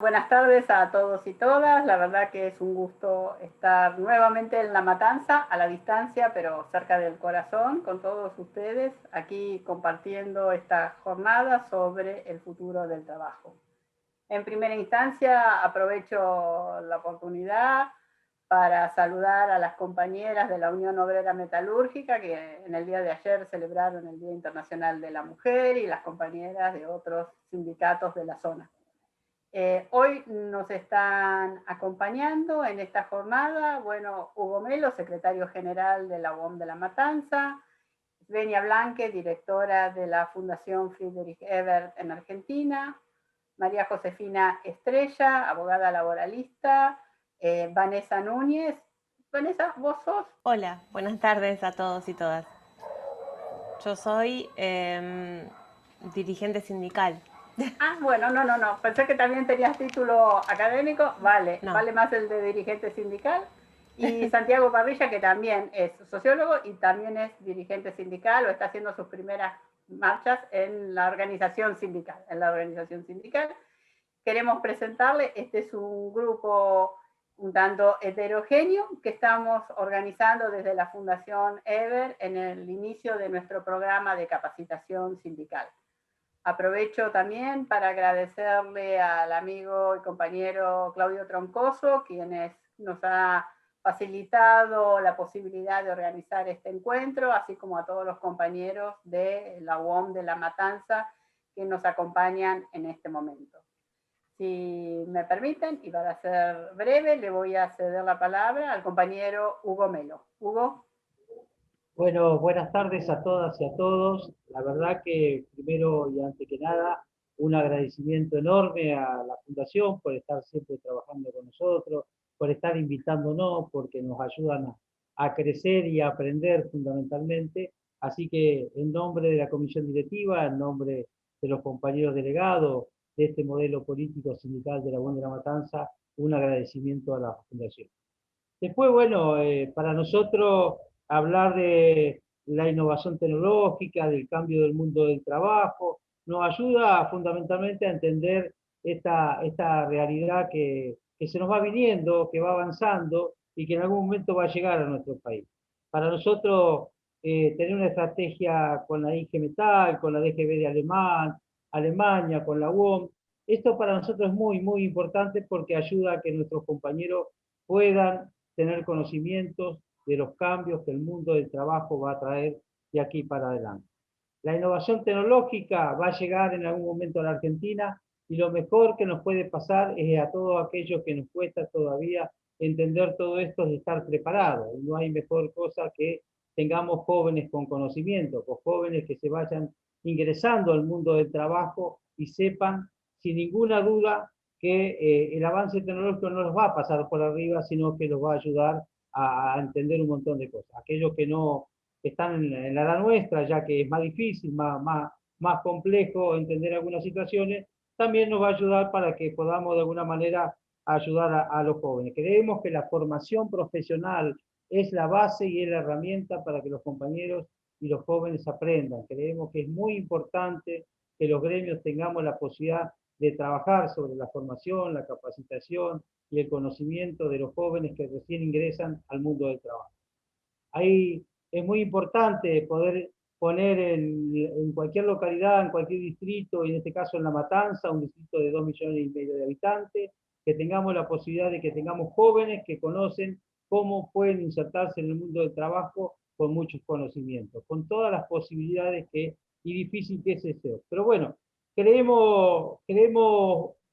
Buenas tardes a todos y todas. La verdad que es un gusto estar nuevamente en La Matanza, a la distancia, pero cerca del corazón, con todos ustedes, aquí compartiendo esta jornada sobre el futuro del trabajo. En primera instancia, aprovecho la oportunidad para saludar a las compañeras de la Unión Obrera Metalúrgica, que en el día de ayer celebraron el Día Internacional de la Mujer, y las compañeras de otros sindicatos de la zona. Hoy nos están acompañando en esta jornada, bueno, Hugo Melo, secretario general de la UOM de La Matanza, Benia Blanque, directora de la Fundación Friedrich Ebert en Argentina, María Josefina Estrella, abogada laboralista, Vanessa Núñez. Vanessa, ¿vos sos? Hola, buenas tardes a todos y todas. Yo soy dirigente sindical. Ah, bueno, no. Pensé que también tenías título académico. Vale, No, vale más el de dirigente sindical. Y Santiago Parrilla, que también es sociólogo y también es dirigente sindical o está haciendo sus primeras marchas en la organización sindical. Queremos presentarle, este es un grupo un tanto heterogéneo que estamos organizando desde la Fundación Eber en el inicio de nuestro programa de capacitación sindical. Aprovecho también para agradecerle al amigo y compañero Claudio Troncoso, quien nos ha facilitado la posibilidad de organizar este encuentro, así como a todos los compañeros de la UOM de La Matanza que nos acompañan en este momento. Si me permiten, y para ser breve, le voy a ceder la palabra al compañero Hugo Melo. Hugo. Bueno, buenas tardes a todas y a todos. La verdad que primero y antes que nada, un agradecimiento enorme a la Fundación por estar siempre trabajando con nosotros, por estar invitándonos, porque nos ayudan a crecer y a aprender fundamentalmente. Así que en nombre de la Comisión Directiva, en nombre de los compañeros delegados de este modelo político sindical de la UOM de La Matanza, un agradecimiento a la Fundación. Después, bueno, para nosotros hablar de la innovación tecnológica, del cambio del mundo del trabajo, nos ayuda fundamentalmente a entender esta realidad que se nos va viniendo, que va avanzando y que en algún momento va a llegar a nuestro país. Para nosotros, tener una estrategia con la IG Metal, con la DGB de Alemania, con la UOM, esto para nosotros es muy, muy importante porque ayuda a que nuestros compañeros puedan tener conocimientos de los cambios que el mundo del trabajo va a traer de aquí para adelante. La innovación tecnológica va a llegar en algún momento a la Argentina y lo mejor que nos puede pasar es a todos aquellos que nos cuesta todavía entender todo esto es estar preparados. No hay mejor cosa que tengamos jóvenes con conocimiento, con jóvenes que se vayan ingresando al mundo del trabajo y sepan sin ninguna duda que el avance tecnológico no los va a pasar por arriba, sino que los va a ayudar a entender un montón de cosas. Aquellos que no están en la edad nuestra, ya que es más difícil, más complejo entender algunas situaciones, también nos va a ayudar para que podamos de alguna manera ayudar a los jóvenes. Creemos que la formación profesional es la base y es la herramienta para que los compañeros y los jóvenes aprendan. Creemos que es muy importante que los gremios tengamos la posibilidad de trabajar sobre la formación, la capacitación y el conocimiento de los jóvenes que recién ingresan al mundo del trabajo. Ahí es muy importante poder poner en cualquier localidad, en cualquier distrito, y en este caso en La Matanza, un distrito de 2,5 millones de habitantes, que tengamos la posibilidad de que tengamos jóvenes que conocen cómo pueden insertarse en el mundo del trabajo con muchos conocimientos, con todas las posibilidades y difícil que es eso. Pero bueno, creemos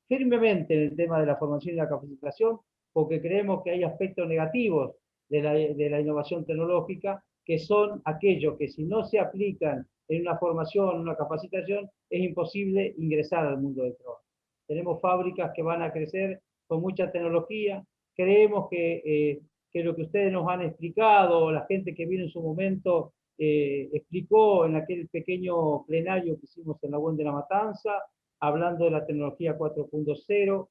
firmemente en el tema de la formación y la capacitación, porque creemos que hay aspectos negativos de la innovación tecnológica, que son aquellos que si no se aplican en una formación, una capacitación, es imposible ingresar al mundo del trabajo. Tenemos fábricas que van a crecer con mucha tecnología, creemos que lo que ustedes nos han explicado, la gente que vino en su momento explicó en aquel pequeño plenario que hicimos en la UOM de La Matanza, hablando de la tecnología 4.0,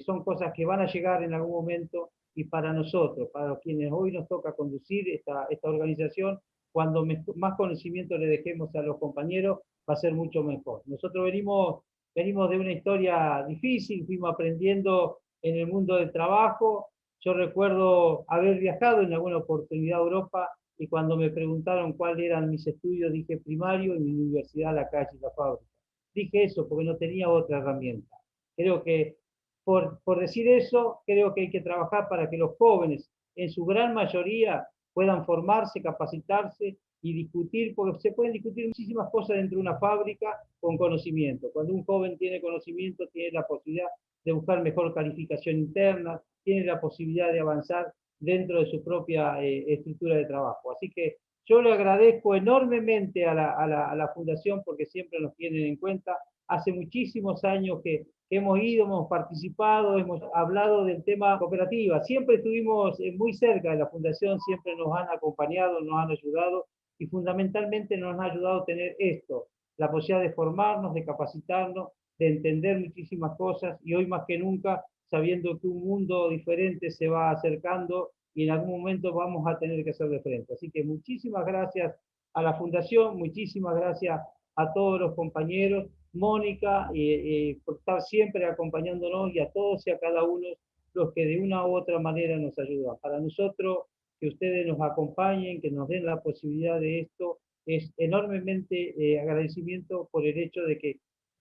son cosas que van a llegar en algún momento y para nosotros, para quienes hoy nos toca conducir esta organización, cuando más conocimiento le dejemos a los compañeros, va a ser mucho mejor. Nosotros venimos venimos de una historia difícil, fuimos aprendiendo en el mundo del trabajo. Yo recuerdo haber viajado en alguna oportunidad a Europa y cuando me preguntaron cuáles eran mis estudios, dije primario y mi universidad, la calle y la fábrica. Dije eso porque no tenía otra herramienta. Creo que por decir eso, creo que hay que trabajar para que los jóvenes, en su gran mayoría, puedan formarse, capacitarse y discutir, porque se pueden discutir muchísimas cosas dentro de una fábrica con conocimiento. Cuando un joven tiene conocimiento, tiene la posibilidad de buscar mejor calificación interna, tiene la posibilidad de avanzar dentro de su propia estructura de trabajo. Así que yo le agradezco enormemente a la Fundación porque siempre nos tienen en cuenta. Hace muchísimos años que hemos ido, hemos participado, hemos hablado del tema cooperativa. Siempre estuvimos muy cerca de la Fundación, siempre nos han acompañado, nos han ayudado y fundamentalmente nos han ayudado a tener esto, la posibilidad de formarnos, de capacitarnos, de entender muchísimas cosas y hoy más que nunca, sabiendo que un mundo diferente se va acercando y en algún momento vamos a tener que hacer de frente. Así que muchísimas gracias a la Fundación, muchísimas gracias a todos los compañeros, Mónica, por estar siempre acompañándonos y a todos y a cada uno los que de una u otra manera nos ayudan. Para nosotros, que ustedes nos acompañen, que nos den la posibilidad de esto, es enormemente agradecimiento por el hecho de que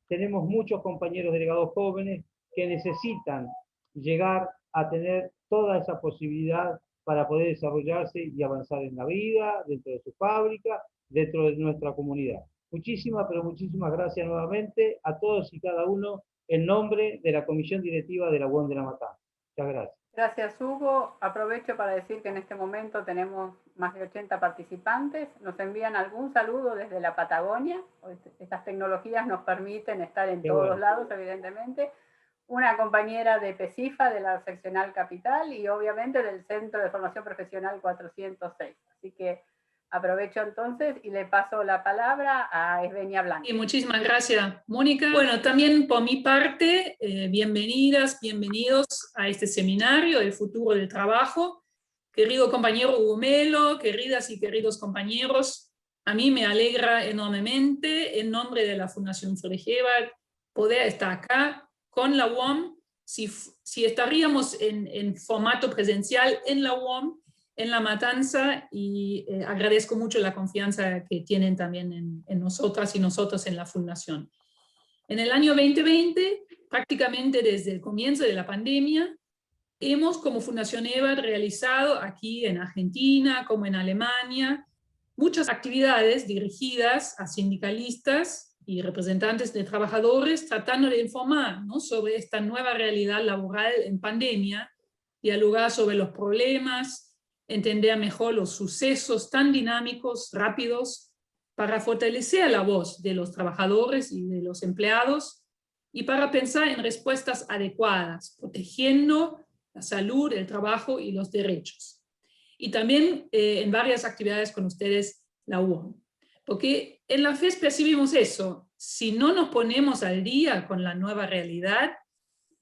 tenemos muchos compañeros delegados jóvenes que necesitan llegar a tener toda esa posibilidad para poder desarrollarse y avanzar en la vida, dentro de su fábrica, dentro de nuestra comunidad. Muchísimas, pero muchísimas gracias nuevamente a todos y cada uno en nombre de la Comisión Directiva de la UOM de La Matanza. Muchas gracias. Gracias, Hugo. Aprovecho para decir que en este momento tenemos más de 80 participantes. Nos envían algún saludo desde la Patagonia. Estas tecnologías nos permiten estar en todos lados, evidentemente. Una compañera de PESIFA, de la seccional Capital, y obviamente del Centro de Formación Profesional 406. Así que aprovecho entonces y le paso la palabra a Esvenia Blanco. Y muchísimas gracias, Mónica. Bueno, también por mi parte, bienvenidas, bienvenidos a este seminario, El futuro del trabajo. Querido compañero Hugo Melo, queridas y queridos compañeros, a mí me alegra enormemente, en nombre de la Fundación Friedrich Ebert, poder estar acá con la UOM. Si estaríamos en formato presencial en la UOM, en La Matanza, y agradezco mucho la confianza que tienen también en nosotras y nosotros en la Fundación. En el año 2020, prácticamente desde el comienzo de la pandemia, hemos como Fundación Ebert realizado aquí en Argentina, como en Alemania, muchas actividades dirigidas a sindicalistas y representantes de trabajadores tratando de informar, ¿no?, sobre esta nueva realidad laboral en pandemia, dialogar sobre los problemas, entender mejor los sucesos tan dinámicos, rápidos, para fortalecer la voz de los trabajadores y de los empleados y para pensar en respuestas adecuadas, protegiendo la salud, el trabajo y los derechos. Y también en varias actividades con ustedes, la UOM. Porque en la FES percibimos eso. Si no nos ponemos al día con la nueva realidad,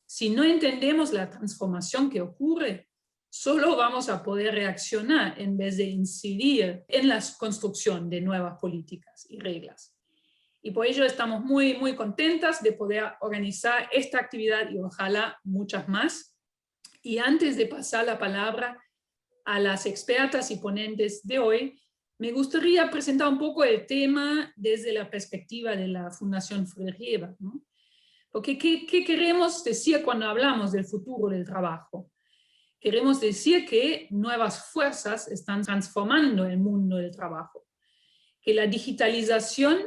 si no entendemos la transformación que ocurre, solo vamos a poder reaccionar en vez de incidir en la construcción de nuevas políticas y reglas. Y por ello estamos muy, muy contentas de poder organizar esta actividad y ojalá muchas más. Y antes de pasar la palabra a las expertas y ponentes de hoy, me gustaría presentar un poco el tema desde la perspectiva de la Fundación Friedrich Ebert, ¿no? Porque ¿qué queremos decir cuando hablamos del futuro del trabajo? Queremos decir que nuevas fuerzas están transformando el mundo del trabajo, que la digitalización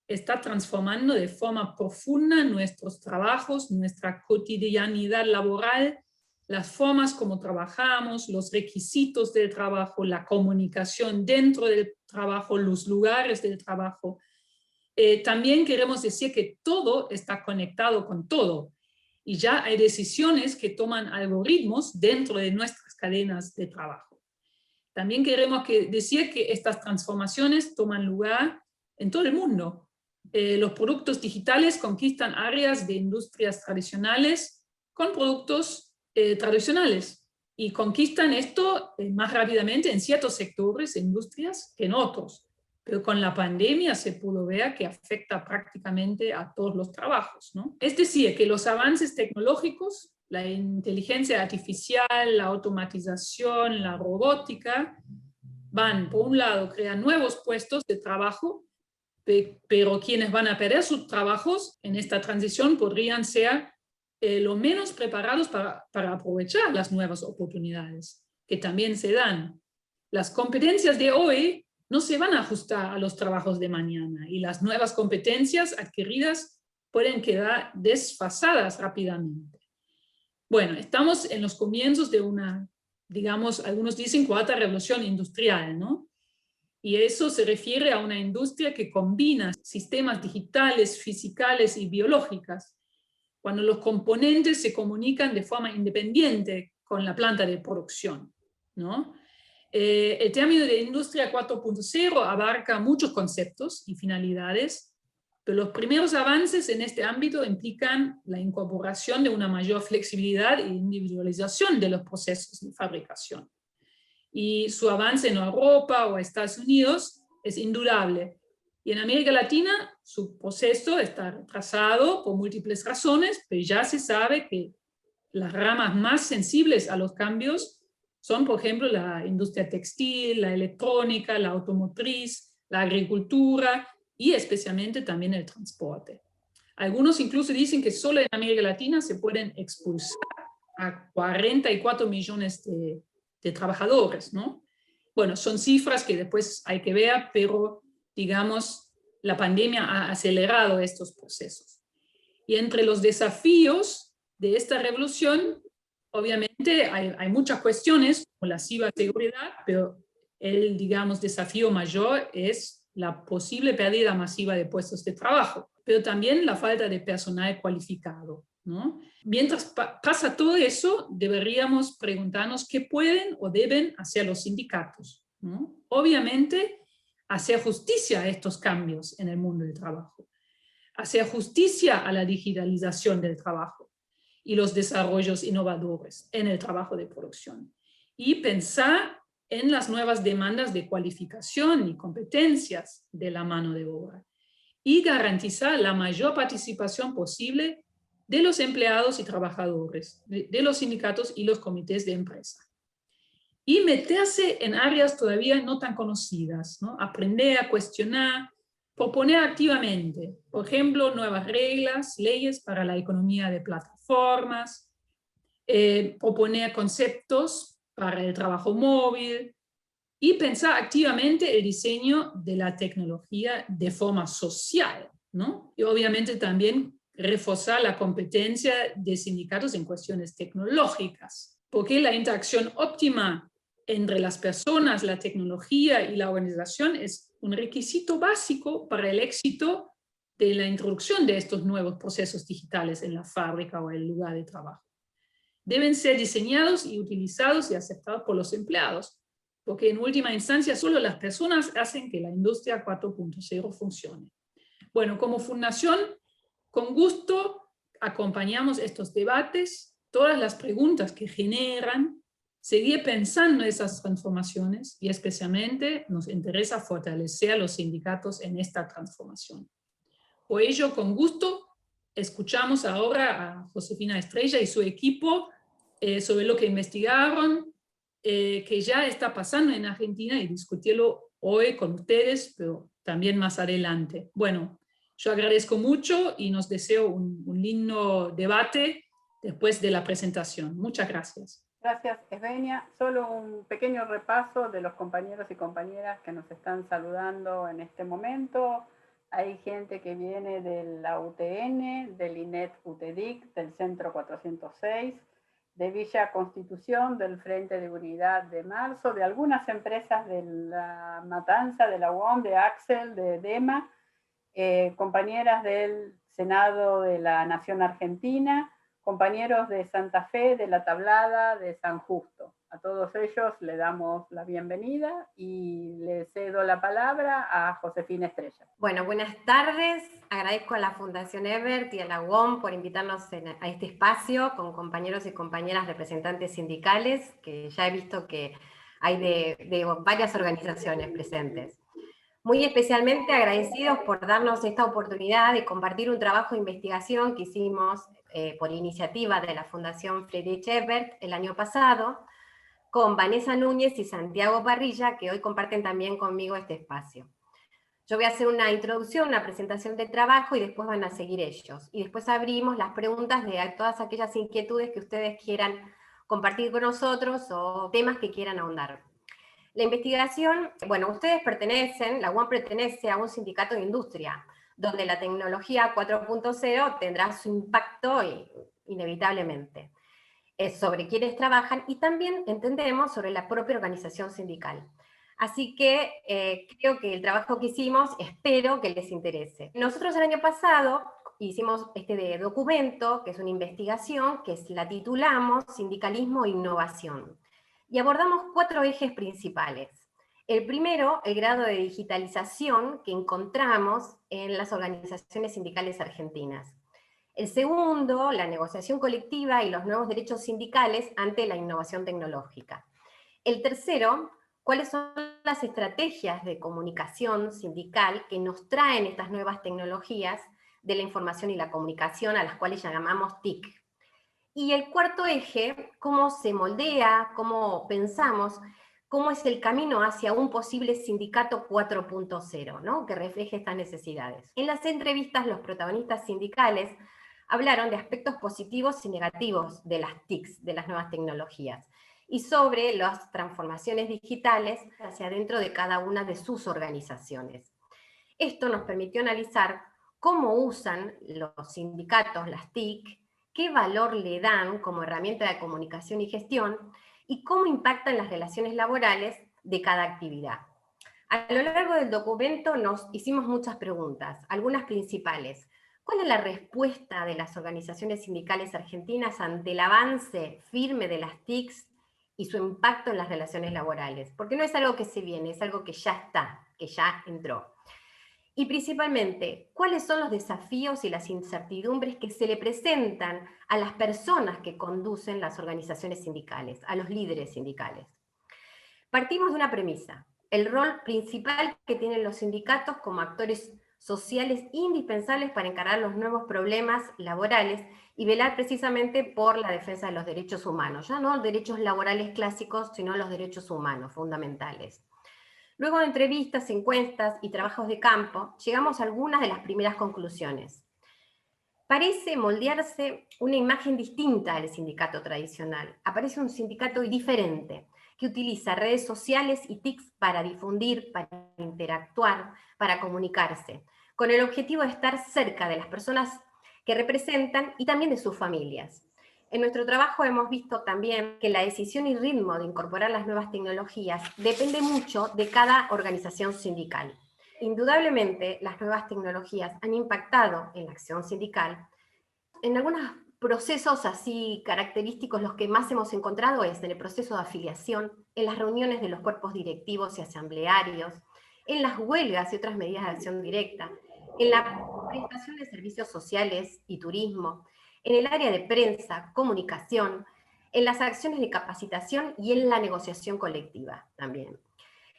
está transformando de forma profunda nuestros trabajos, nuestra cotidianidad laboral, las formas como trabajamos, los requisitos del trabajo, la comunicación dentro del trabajo, los lugares del trabajo. También queremos decir que todo está conectado con todo. Y ya hay decisiones que toman algoritmos dentro de nuestras cadenas de trabajo. También queremos decir que estas transformaciones toman lugar en todo el mundo. Los productos digitales conquistan áreas de industrias tradicionales con productos tradicionales y conquistan esto más rápidamente en ciertos sectores e industrias que en otros. pero con la pandemia se pudo ver que afecta prácticamente a todos los trabajos, ¿no? Es decir, que los avances tecnológicos, la inteligencia artificial, la automatización, la robótica, van, por un lado, crean nuevos puestos de trabajo, pero quienes van a perder sus trabajos en esta transición podrían ser lo menos preparados para aprovechar las nuevas oportunidades que también se dan. Las competencias de hoy no se van a ajustar a los trabajos de mañana y las nuevas competencias adquiridas pueden quedar desfasadas rápidamente. Bueno, estamos en los comienzos de una, digamos, algunos dicen cuarta revolución industrial, ¿no? Y eso se refiere a una industria que combina sistemas digitales, fisicales y biológicas, cuando los componentes se comunican de forma independiente con la planta de producción, ¿no? El término de industria 4.0 abarca muchos conceptos y finalidades, pero los primeros avances en este ámbito implican la incorporación de una mayor flexibilidad e individualización de los procesos de fabricación. Y su avance en Europa o Estados Unidos es indudable. Y en América Latina su proceso está retrasado por múltiples razones, pero ya se sabe que las ramas más sensibles a los cambios son, por ejemplo, la industria textil, la electrónica, la automotriz, la agricultura y especialmente también el transporte. Algunos incluso dicen que solo en América Latina se pueden expulsar a 44 millones de trabajadores, ¿no? Bueno, son cifras que después hay que ver, pero digamos, la pandemia ha acelerado estos procesos. Y entre los desafíos de esta revolución, obviamente hay muchas cuestiones, como la ciberseguridad, pero el, digamos, desafío mayor es la posible pérdida masiva de puestos de trabajo, pero también la falta de personal cualificado, ¿no? Mientras pasa todo eso, deberíamos preguntarnos qué pueden o deben hacer los sindicatos, ¿no? Obviamente, hacer justicia a estos cambios en el mundo del trabajo, hacer justicia a la digitalización del trabajo y los desarrollos innovadores en el trabajo de producción, y pensar en las nuevas demandas de cualificación y competencias de la mano de obra, y garantizar la mayor participación posible de los empleados y trabajadores, de los sindicatos y los comités de empresa. Y meterse en áreas todavía no tan conocidas, ¿no? Aprender a cuestionar, proponer activamente, por ejemplo, nuevas reglas, leyes para la economía de plataformas, proponer conceptos para el trabajo móvil, y pensar activamente el diseño de la tecnología de forma social, ¿no? Y obviamente también reforzar la competencia de sindicatos en cuestiones tecnológicas, porque la interacción óptima entre las personas, la tecnología y la organización es un requisito básico para el éxito de la introducción de estos nuevos procesos digitales en la fábrica o el lugar de trabajo. Deben ser diseñados y utilizados y aceptados por los empleados, porque en última instancia solo las personas hacen que la industria 4.0 funcione. Bueno, como fundación, con gusto acompañamos estos debates, todas las preguntas que generan, seguir pensando en esas transformaciones y especialmente nos interesa fortalecer a los sindicatos en esta transformación. Por ello, con gusto, escuchamos ahora a Josefina Estrella y su equipo sobre lo que investigaron, que ya está pasando en Argentina, y discutirlo hoy con ustedes, pero también más adelante. Bueno, yo agradezco mucho y nos deseo un lindo debate después de la presentación. Muchas gracias. Gracias, Esvenia. Solo un pequeño repaso de los compañeros y compañeras que nos están saludando en este momento. Hay gente que viene de la UTN, del INET UTEDIC, del Centro 406, de Villa Constitución, del Frente de Unidad de Marzo, de algunas empresas de La Matanza, de la UOM, de Axel, de DEMA, compañeras del Senado de la Nación Argentina, compañeros de Santa Fe, de La Tablada, de San Justo. A todos ellos le damos la bienvenida y le cedo la palabra a Josefina Estrella. Bueno, buenas tardes. Agradezco a la Fundación Ebert y a la UOM por invitarnos a este espacio con compañeros y compañeras representantes sindicales, que ya he visto que hay de varias organizaciones presentes. Muy especialmente agradecidos por darnos esta oportunidad de compartir un trabajo de investigación que hicimos por iniciativa de la Fundación Friedrich Ebert el año pasado, con Vanessa Núñez y Santiago Parrilla, que hoy comparten también conmigo este espacio. Yo voy a hacer una introducción, una presentación del trabajo, y después van a seguir ellos. Y después abrimos las preguntas de todas aquellas inquietudes que ustedes quieran compartir con nosotros o temas que quieran ahondar. La investigación, bueno, ustedes pertenecen, la UAM pertenece a un sindicato de industria, donde la tecnología 4.0 tendrá su impacto inevitablemente. Es sobre quienes trabajan y también entendemos sobre la propia organización sindical. Así que creo que el trabajo que hicimos, espero que les interese. Nosotros el año pasado hicimos este documento, que es una investigación, que la titulamos Sindicalismo e Innovación. Y abordamos 4 ejes principales. El primero, el grado de digitalización que encontramos en las organizaciones sindicales argentinas. El segundo, la negociación colectiva y los nuevos derechos sindicales ante la innovación tecnológica. El tercero, cuáles son las estrategias de comunicación sindical que nos traen estas nuevas tecnologías de la información y la comunicación, a las cuales llamamos TIC. Y el cuarto eje, cómo se moldea, cómo pensamos, cómo es el camino hacia un posible sindicato 4.0, ¿no? Que refleje estas necesidades. En las entrevistas, los protagonistas sindicales hablaron de aspectos positivos y negativos de las TICs, de las nuevas tecnologías, y sobre las transformaciones digitales hacia dentro de cada una de sus organizaciones. Esto nos permitió analizar cómo usan los sindicatos las TIC, qué valor le dan como herramienta de comunicación y gestión, y cómo impactan las relaciones laborales de cada actividad. A lo largo del documento nos hicimos muchas preguntas, algunas principales. ¿Cuál es la respuesta de las organizaciones sindicales argentinas ante el avance firme de las TICs y su impacto en las relaciones laborales? Porque no es algo que se viene, es algo que ya está, que ya entró. Y principalmente, ¿cuáles son los desafíos y las incertidumbres que se le presentan a las personas que conducen las organizaciones sindicales, a los líderes sindicales? Partimos de una premisa: el rol principal que tienen los sindicatos como actores sociales indispensables para encarar los nuevos problemas laborales y velar precisamente por la defensa de los derechos humanos, ya no los derechos laborales clásicos, sino los derechos humanos fundamentales. Luego de entrevistas, encuestas y trabajos de campo, llegamos a algunas de las primeras conclusiones. Parece moldearse una imagen distinta al sindicato tradicional. Aparece un sindicato diferente, que utiliza redes sociales y TICs para difundir, para interactuar, para comunicarse, con el objetivo de estar cerca de las personas que representan y también de sus familias. En nuestro trabajo hemos visto también que la decisión y ritmo de incorporar las nuevas tecnologías depende mucho de cada organización sindical. Indudablemente, las nuevas tecnologías han impactado en la acción sindical. En algunos procesos así característicos, los que más hemos encontrado es en el proceso de afiliación, en las reuniones de los cuerpos directivos y asamblearios, en las huelgas y otras medidas de acción directa, en la prestación de servicios sociales y turismo, en el área de prensa, comunicación, en las acciones de capacitación y en la negociación colectiva también.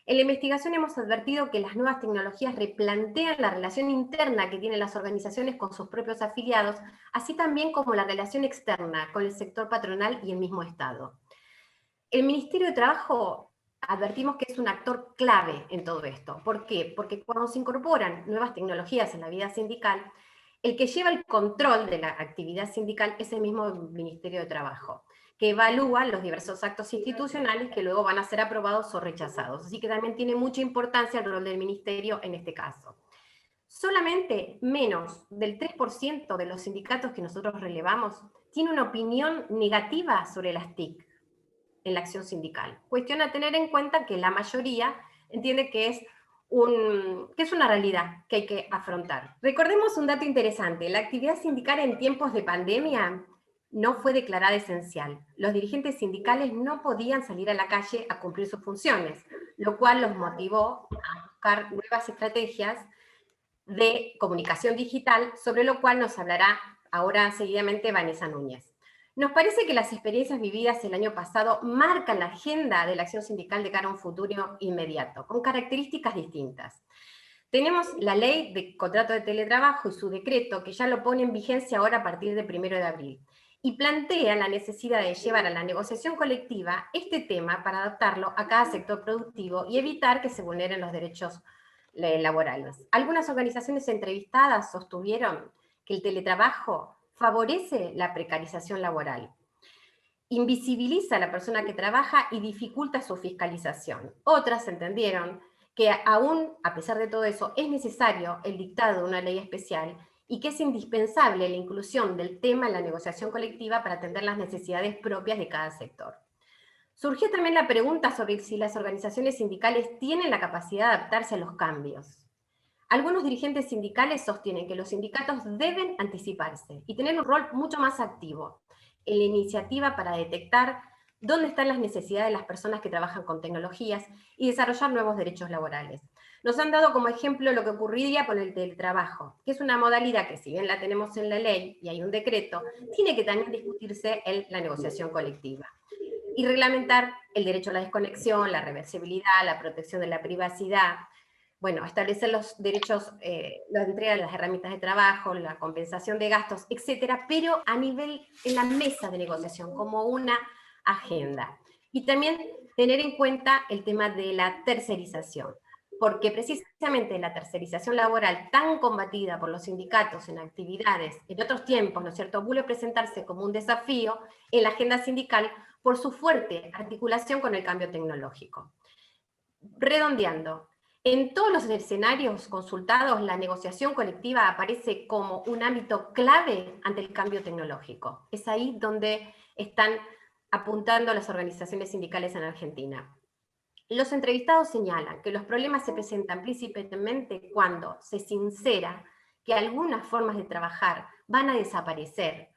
En la investigación hemos advertido que las nuevas tecnologías replantean la relación interna que tienen las organizaciones con sus propios afiliados, así también como la relación externa con el sector patronal y el mismo Estado. El Ministerio de Trabajo advertimos que es un actor clave en todo esto. ¿Por qué? Porque cuando se incorporan nuevas tecnologías en la vida sindical, el que lleva el control de la actividad sindical es el mismo Ministerio de Trabajo, que evalúa los diversos actos institucionales que luego van a ser aprobados o rechazados. Así que también tiene mucha importancia el rol del Ministerio en este caso. Solamente menos del 3% de los sindicatos que nosotros relevamos tiene una opinión negativa sobre las TIC en la acción sindical. Cuestión a tener en cuenta que la mayoría entiende que es una realidad que hay que afrontar. Recordemos un dato interesante: la actividad sindical en tiempos de pandemia no fue declarada esencial. Los dirigentes sindicales no podían salir a la calle a cumplir sus funciones, lo cual los motivó a buscar nuevas estrategias de comunicación digital, sobre lo cual nos hablará ahora seguidamente Vanessa Núñez. Nos parece que las experiencias vividas el año pasado marcan la agenda de la acción sindical de cara a un futuro inmediato, con características distintas. Tenemos la ley de contrato de teletrabajo y su decreto, que ya lo pone en vigencia ahora a partir del 1 de abril, y plantea la necesidad de llevar a la negociación colectiva este tema para adaptarlo a cada sector productivo y evitar que se vulneren los derechos laborales. Algunas organizaciones entrevistadas sostuvieron que el teletrabajo favorece la precarización laboral, invisibiliza a la persona que trabaja y dificulta su fiscalización. Otras entendieron que aún, a pesar de todo eso, es necesario el dictado de una ley especial y que es indispensable la inclusión del tema en la negociación colectiva para atender las necesidades propias de cada sector. Surgió también la pregunta sobre si las organizaciones sindicales tienen la capacidad de adaptarse a los cambios. Algunos dirigentes sindicales sostienen que los sindicatos deben anticiparse y tener un rol mucho más activo en la iniciativa para detectar dónde están las necesidades de las personas que trabajan con tecnologías y desarrollar nuevos derechos laborales. Nos han dado como ejemplo lo que ocurriría con el teletrabajo, que es una modalidad que, si bien la tenemos en la ley y hay un decreto, tiene que también discutirse en la negociación colectiva y reglamentar el derecho a la desconexión, la reversibilidad, la protección de la privacidad, bueno, establecer los derechos, la entrega de las herramientas de trabajo, la compensación de gastos, etcétera, pero a nivel, en la mesa de negociación, como una agenda. Y también tener en cuenta el tema de la tercerización, porque precisamente la tercerización laboral tan combatida por los sindicatos en actividades en otros tiempos, ¿no es cierto?, vuelve a presentarse como un desafío en la agenda sindical por su fuerte articulación con el cambio tecnológico. Redondeando, en todos los escenarios consultados, la negociación colectiva aparece como un ámbito clave ante el cambio tecnológico. Es ahí donde están apuntando las organizaciones sindicales en Argentina. Los entrevistados señalan que los problemas se presentan principalmente cuando se sincera que algunas formas de trabajar van a desaparecer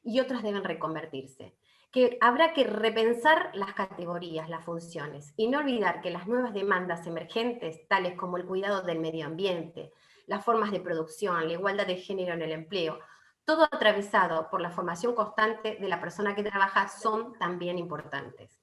y otras deben reconvertirse, que habrá que repensar las categorías, las funciones, y no olvidar que las nuevas demandas emergentes, tales como el cuidado del medio ambiente, las formas de producción, la igualdad de género en el empleo, todo atravesado por la formación constante de la persona que trabaja, son también importantes.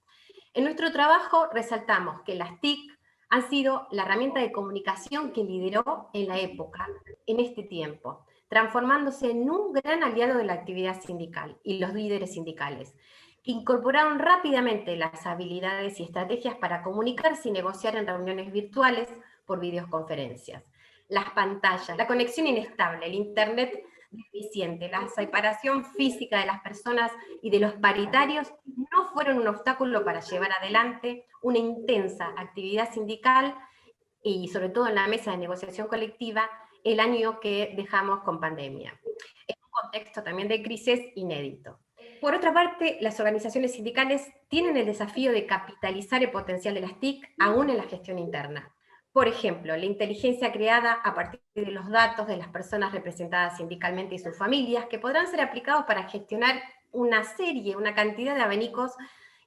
En nuestro trabajo resaltamos que las TIC han sido la herramienta de comunicación que lideró en la época, en este tiempo, transformándose en un gran aliado de la actividad sindical y los líderes sindicales, que incorporaron rápidamente las habilidades y estrategias para comunicarse y negociar en reuniones virtuales por videoconferencias. Las pantallas, la conexión inestable, el internet deficiente, la separación física de las personas y de los paritarios no fueron un obstáculo para llevar adelante una intensa actividad sindical y sobre todo en la mesa de negociación colectiva el año que dejamos con pandemia. Es un contexto también de crisis inédito. Por otra parte, las organizaciones sindicales tienen el desafío de capitalizar el potencial de las TIC aún en la gestión interna. Por ejemplo, la inteligencia creada a partir de los datos de las personas representadas sindicalmente y sus familias, que podrán ser aplicados para gestionar una cantidad de abanicos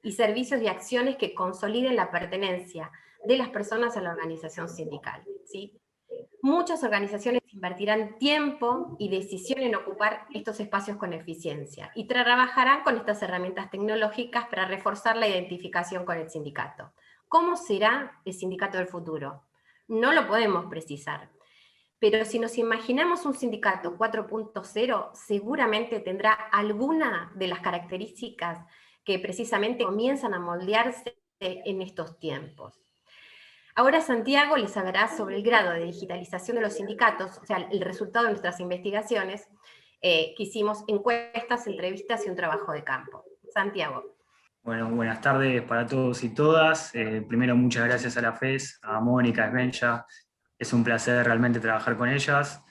y servicios y acciones que consoliden la pertenencia de las personas a la organización sindical, ¿sí? Muchas organizaciones invertirán tiempo y decisión en ocupar estos espacios con eficiencia y trabajarán con estas herramientas tecnológicas para reforzar la identificación con el sindicato. ¿Cómo será el sindicato del futuro? No lo podemos precisar, pero si nos imaginamos un sindicato 4.0, seguramente tendrá alguna de las características que precisamente comienzan a moldearse en estos tiempos. Ahora Santiago les hablará sobre el grado de digitalización de los sindicatos, o sea, el resultado de nuestras investigaciones, que hicimos encuestas, entrevistas y un trabajo de campo. Santiago. Bueno, buenas tardes para todos y todas. Primero, muchas gracias a la FES, a Mónica, a Svenja. Es un placer realmente trabajar con ellas.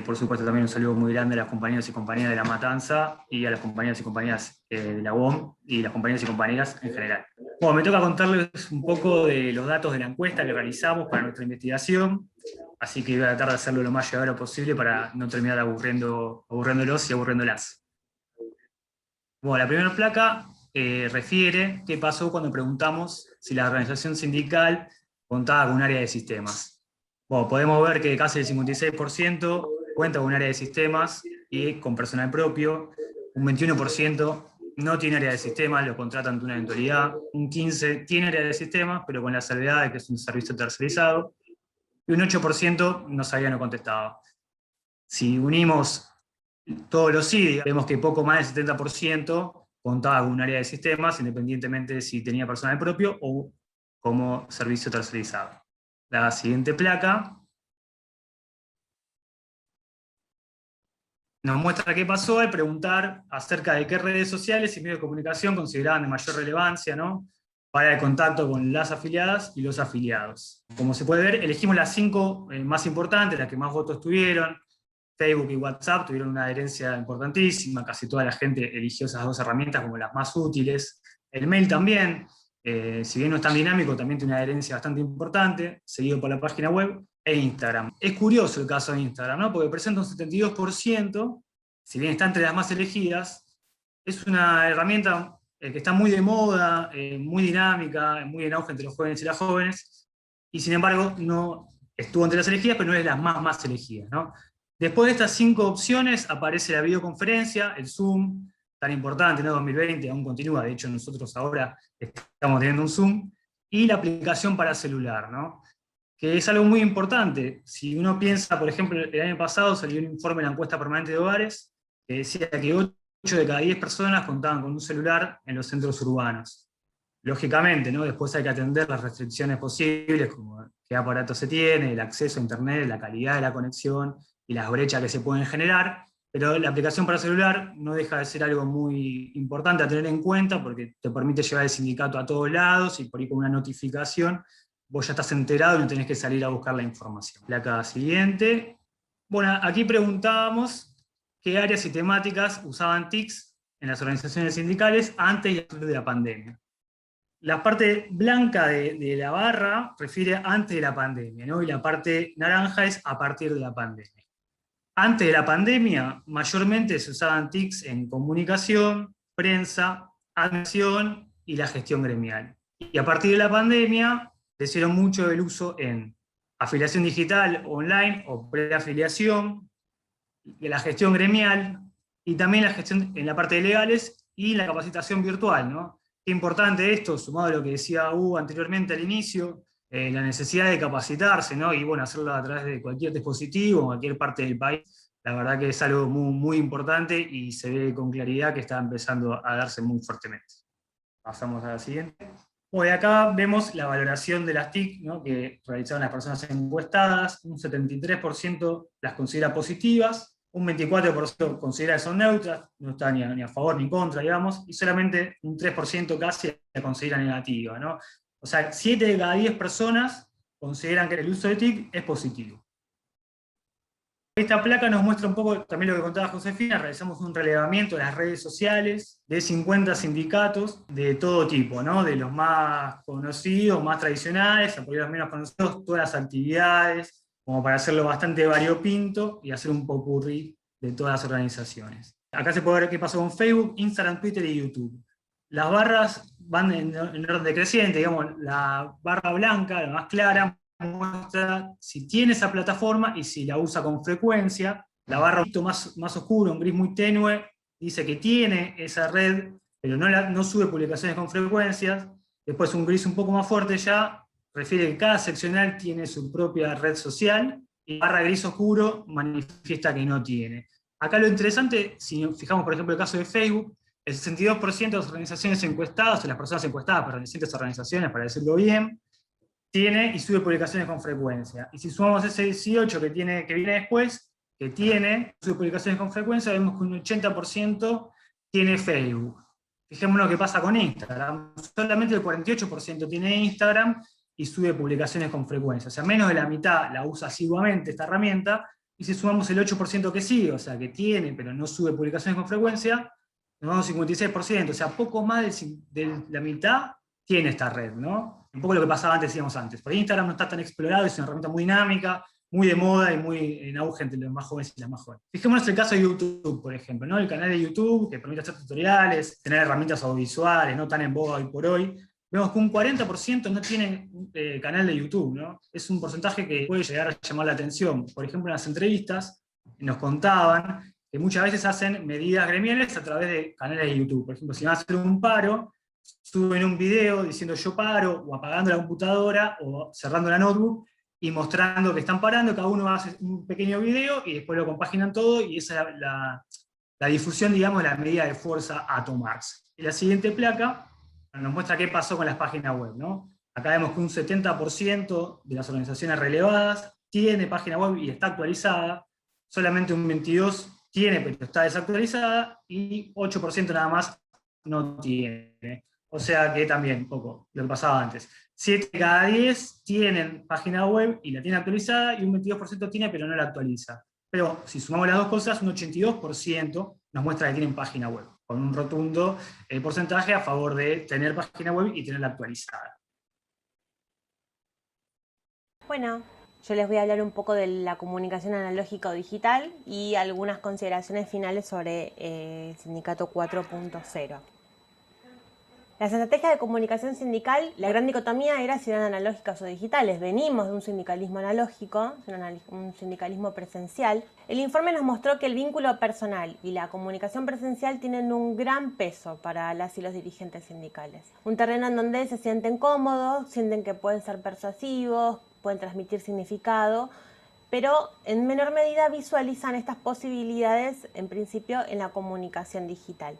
Por supuesto, también un saludo muy grande a las compañeros y compañeras de La Matanza y a las compañeras y compañeras de la UOM y las compañeras y compañeras en general. Bueno, me toca contarles un poco de los datos de la encuesta que realizamos para nuestra investigación, así que voy a tratar de hacerlo lo más llevadero posible para no terminar aburriéndolos y aburriéndolas. Bueno, la primera placa refiere qué pasó cuando preguntamos si la organización sindical contaba con un área de sistemas. Bueno, podemos ver que casi el 56% cuenta con un área de sistemas y con personal propio, un 21% no tiene área de sistemas, lo contratan de una eventualidad, un 15% tiene área de sistemas, pero con la salvedad de que es un servicio tercerizado, y un 8% no sabía, no contestaba. Si unimos todos los sí, vemos que poco más del 70% contaba con un área de sistemas, independientemente de si tenía personal propio o como servicio tercerizado. La siguiente placa nos muestra qué pasó al preguntar acerca de qué redes sociales y medios de comunicación consideraban de mayor relevancia, ¿no?, para el contacto con las afiliadas y los afiliados. Como se puede ver, elegimos las 5 más importantes, las que más votos tuvieron. Facebook y WhatsApp tuvieron una adherencia importantísima, casi toda la gente eligió esas 2 herramientas como las más útiles. El mail también, si bien no es tan dinámico, también tiene una adherencia bastante importante, seguido por la página web e Instagram. Es curioso el caso de Instagram, ¿no?, porque presenta un 72%, si bien está entre las más elegidas, es una herramienta que está muy de moda, muy dinámica, muy en auge entre los jóvenes y las jóvenes, y sin embargo no estuvo entre las elegidas, pero no es las más elegidas, ¿no? Después de estas 5 opciones aparece la videoconferencia, el Zoom, tan importante, ¿no? 2020 aún continúa, de hecho nosotros ahora estamos teniendo un Zoom, y la aplicación para celular, ¿no?, que es algo muy importante. Si uno piensa, por ejemplo, el año pasado salió un informe de la encuesta permanente de hogares, que decía que 8 de cada 10 personas contaban con un celular en los centros urbanos. Lógicamente, ¿no?, después hay que atender las restricciones posibles, como qué aparato se tiene, el acceso a internet, la calidad de la conexión y las brechas que se pueden generar, pero la aplicación para celular no deja de ser algo muy importante a tener en cuenta, porque te permite llevar el sindicato a todos lados, y por ahí con una notificación vos ya estás enterado y no tenés que salir a buscar la información. Placa siguiente. Bueno, aquí preguntábamos qué áreas y temáticas usaban TICs en las organizaciones sindicales antes y después de la pandemia. La parte blanca de la barra refiere antes de la pandemia, ¿no?, y la parte naranja es a partir de la pandemia. Antes de la pandemia, mayormente se usaban TICs en comunicación, prensa, admisión y la gestión gremial. Y a partir de la pandemia, hicieron mucho el uso en afiliación digital, online o preafiliación, la gestión gremial, y también la gestión en la parte de legales y la capacitación virtual, ¿no? Qué importante esto, sumado a lo que decía Hugo anteriormente al inicio, la necesidad de capacitarse, ¿no?, y bueno, hacerlo a través de cualquier dispositivo, en cualquier parte del país. La verdad que es algo muy importante y se ve con claridad que está empezando a darse muy fuertemente. Pasamos a la siguiente. Bueno, acá vemos la valoración de las TIC, ¿no?, que realizaron las personas encuestadas. Un 73% las considera positivas, un 24% considera que son neutras, no está ni a favor ni en contra, digamos, y solamente un 3% casi la considera negativa, ¿no? O sea, 7 de cada 10 personas consideran que el uso de TIC es positivo. Esta placa nos muestra un poco también lo que contaba Josefina. Realizamos un relevamiento de las redes sociales de 50 sindicatos de todo tipo, ¿no?, de los más conocidos, más tradicionales, a por los menos conocidos, todas las actividades, como para hacerlo bastante variopinto y hacer un popurrí de todas las organizaciones. Acá se puede ver qué pasó con Facebook, Instagram, Twitter y YouTube. Las barras van en orden decreciente, digamos, la barra blanca, la más clara, muestra si tiene esa plataforma y si la usa con frecuencia. La barra un poquito más oscura, un gris muy tenue, dice que tiene esa red, pero no sube publicaciones con frecuencias. Después un gris un poco más fuerte ya refiere que cada seccional tiene su propia red social, y barra gris oscuro manifiesta que no tiene. Acá lo interesante, si nos fijamos por ejemplo el caso de Facebook, el 62% de las organizaciones encuestadas, o las personas encuestadas pertenecientes a organizaciones, para decirlo bien, tiene y sube publicaciones con frecuencia. Y si sumamos ese 18 que viene después, sube publicaciones con frecuencia, vemos que un 80% tiene Facebook. Fijémonos qué pasa con Instagram. Solamente el 48% tiene Instagram y sube publicaciones con frecuencia. O sea, menos de la mitad la usa asiduamente esta herramienta, y si sumamos el 8% que sí, o sea, que tiene pero no sube publicaciones con frecuencia, nos vamos a un 56%, o sea, poco más de la mitad tiene esta red, ¿no? Un poco lo que pasaba antes, decíamos antes. Por Instagram no está tan explorado, es una herramienta muy dinámica, muy de moda y muy en auge entre los más jóvenes y las más jóvenes. Fijémonos en el caso de YouTube, por ejemplo, ¿no? El canal de YouTube, que permite hacer tutoriales, tener herramientas audiovisuales, no tan en boga hoy por hoy. Vemos que un 40% no tiene canal de YouTube, ¿no? Es un porcentaje que puede llegar a llamar la atención. Por ejemplo, en las entrevistas nos contaban que muchas veces hacen medidas gremiales a través de canales de YouTube. Por ejemplo, si van a hacer un paro, suben un video diciendo yo paro, o apagando la computadora, o cerrando la notebook, y mostrando que están parando, cada uno hace un pequeño video y después lo compaginan todo, y esa es la difusión, digamos, de la medida de fuerza a tomarse. Y la siguiente placa nos muestra qué pasó con las páginas web, ¿no? Acá vemos que un 70% de las organizaciones relevadas tiene página web y está actualizada, solamente un 22% tiene pero está desactualizada, y 8% nada más no tiene. O sea que también, poco, lo que pasaba antes. 7 de cada 10 tienen página web y la tienen actualizada, y un 22% tiene pero no la actualiza. Pero si sumamos las dos cosas, un 82% nos muestra que tienen página web, con un rotundo porcentaje a favor de tener página web y tenerla actualizada. Bueno, yo les voy a hablar un poco de la comunicación analógica o digital y algunas consideraciones finales sobre el Sindicato 4.0. Las estrategias de comunicación sindical, la gran dicotomía era si eran analógicas o digitales. Venimos de un sindicalismo analógico, un sindicalismo presencial. El informe nos mostró que el vínculo personal y la comunicación presencial tienen un gran peso para las y los dirigentes sindicales. Un terreno en donde se sienten cómodos, sienten que pueden ser persuasivos, pueden transmitir significado, pero en menor medida visualizan estas posibilidades, en principio, en la comunicación digital.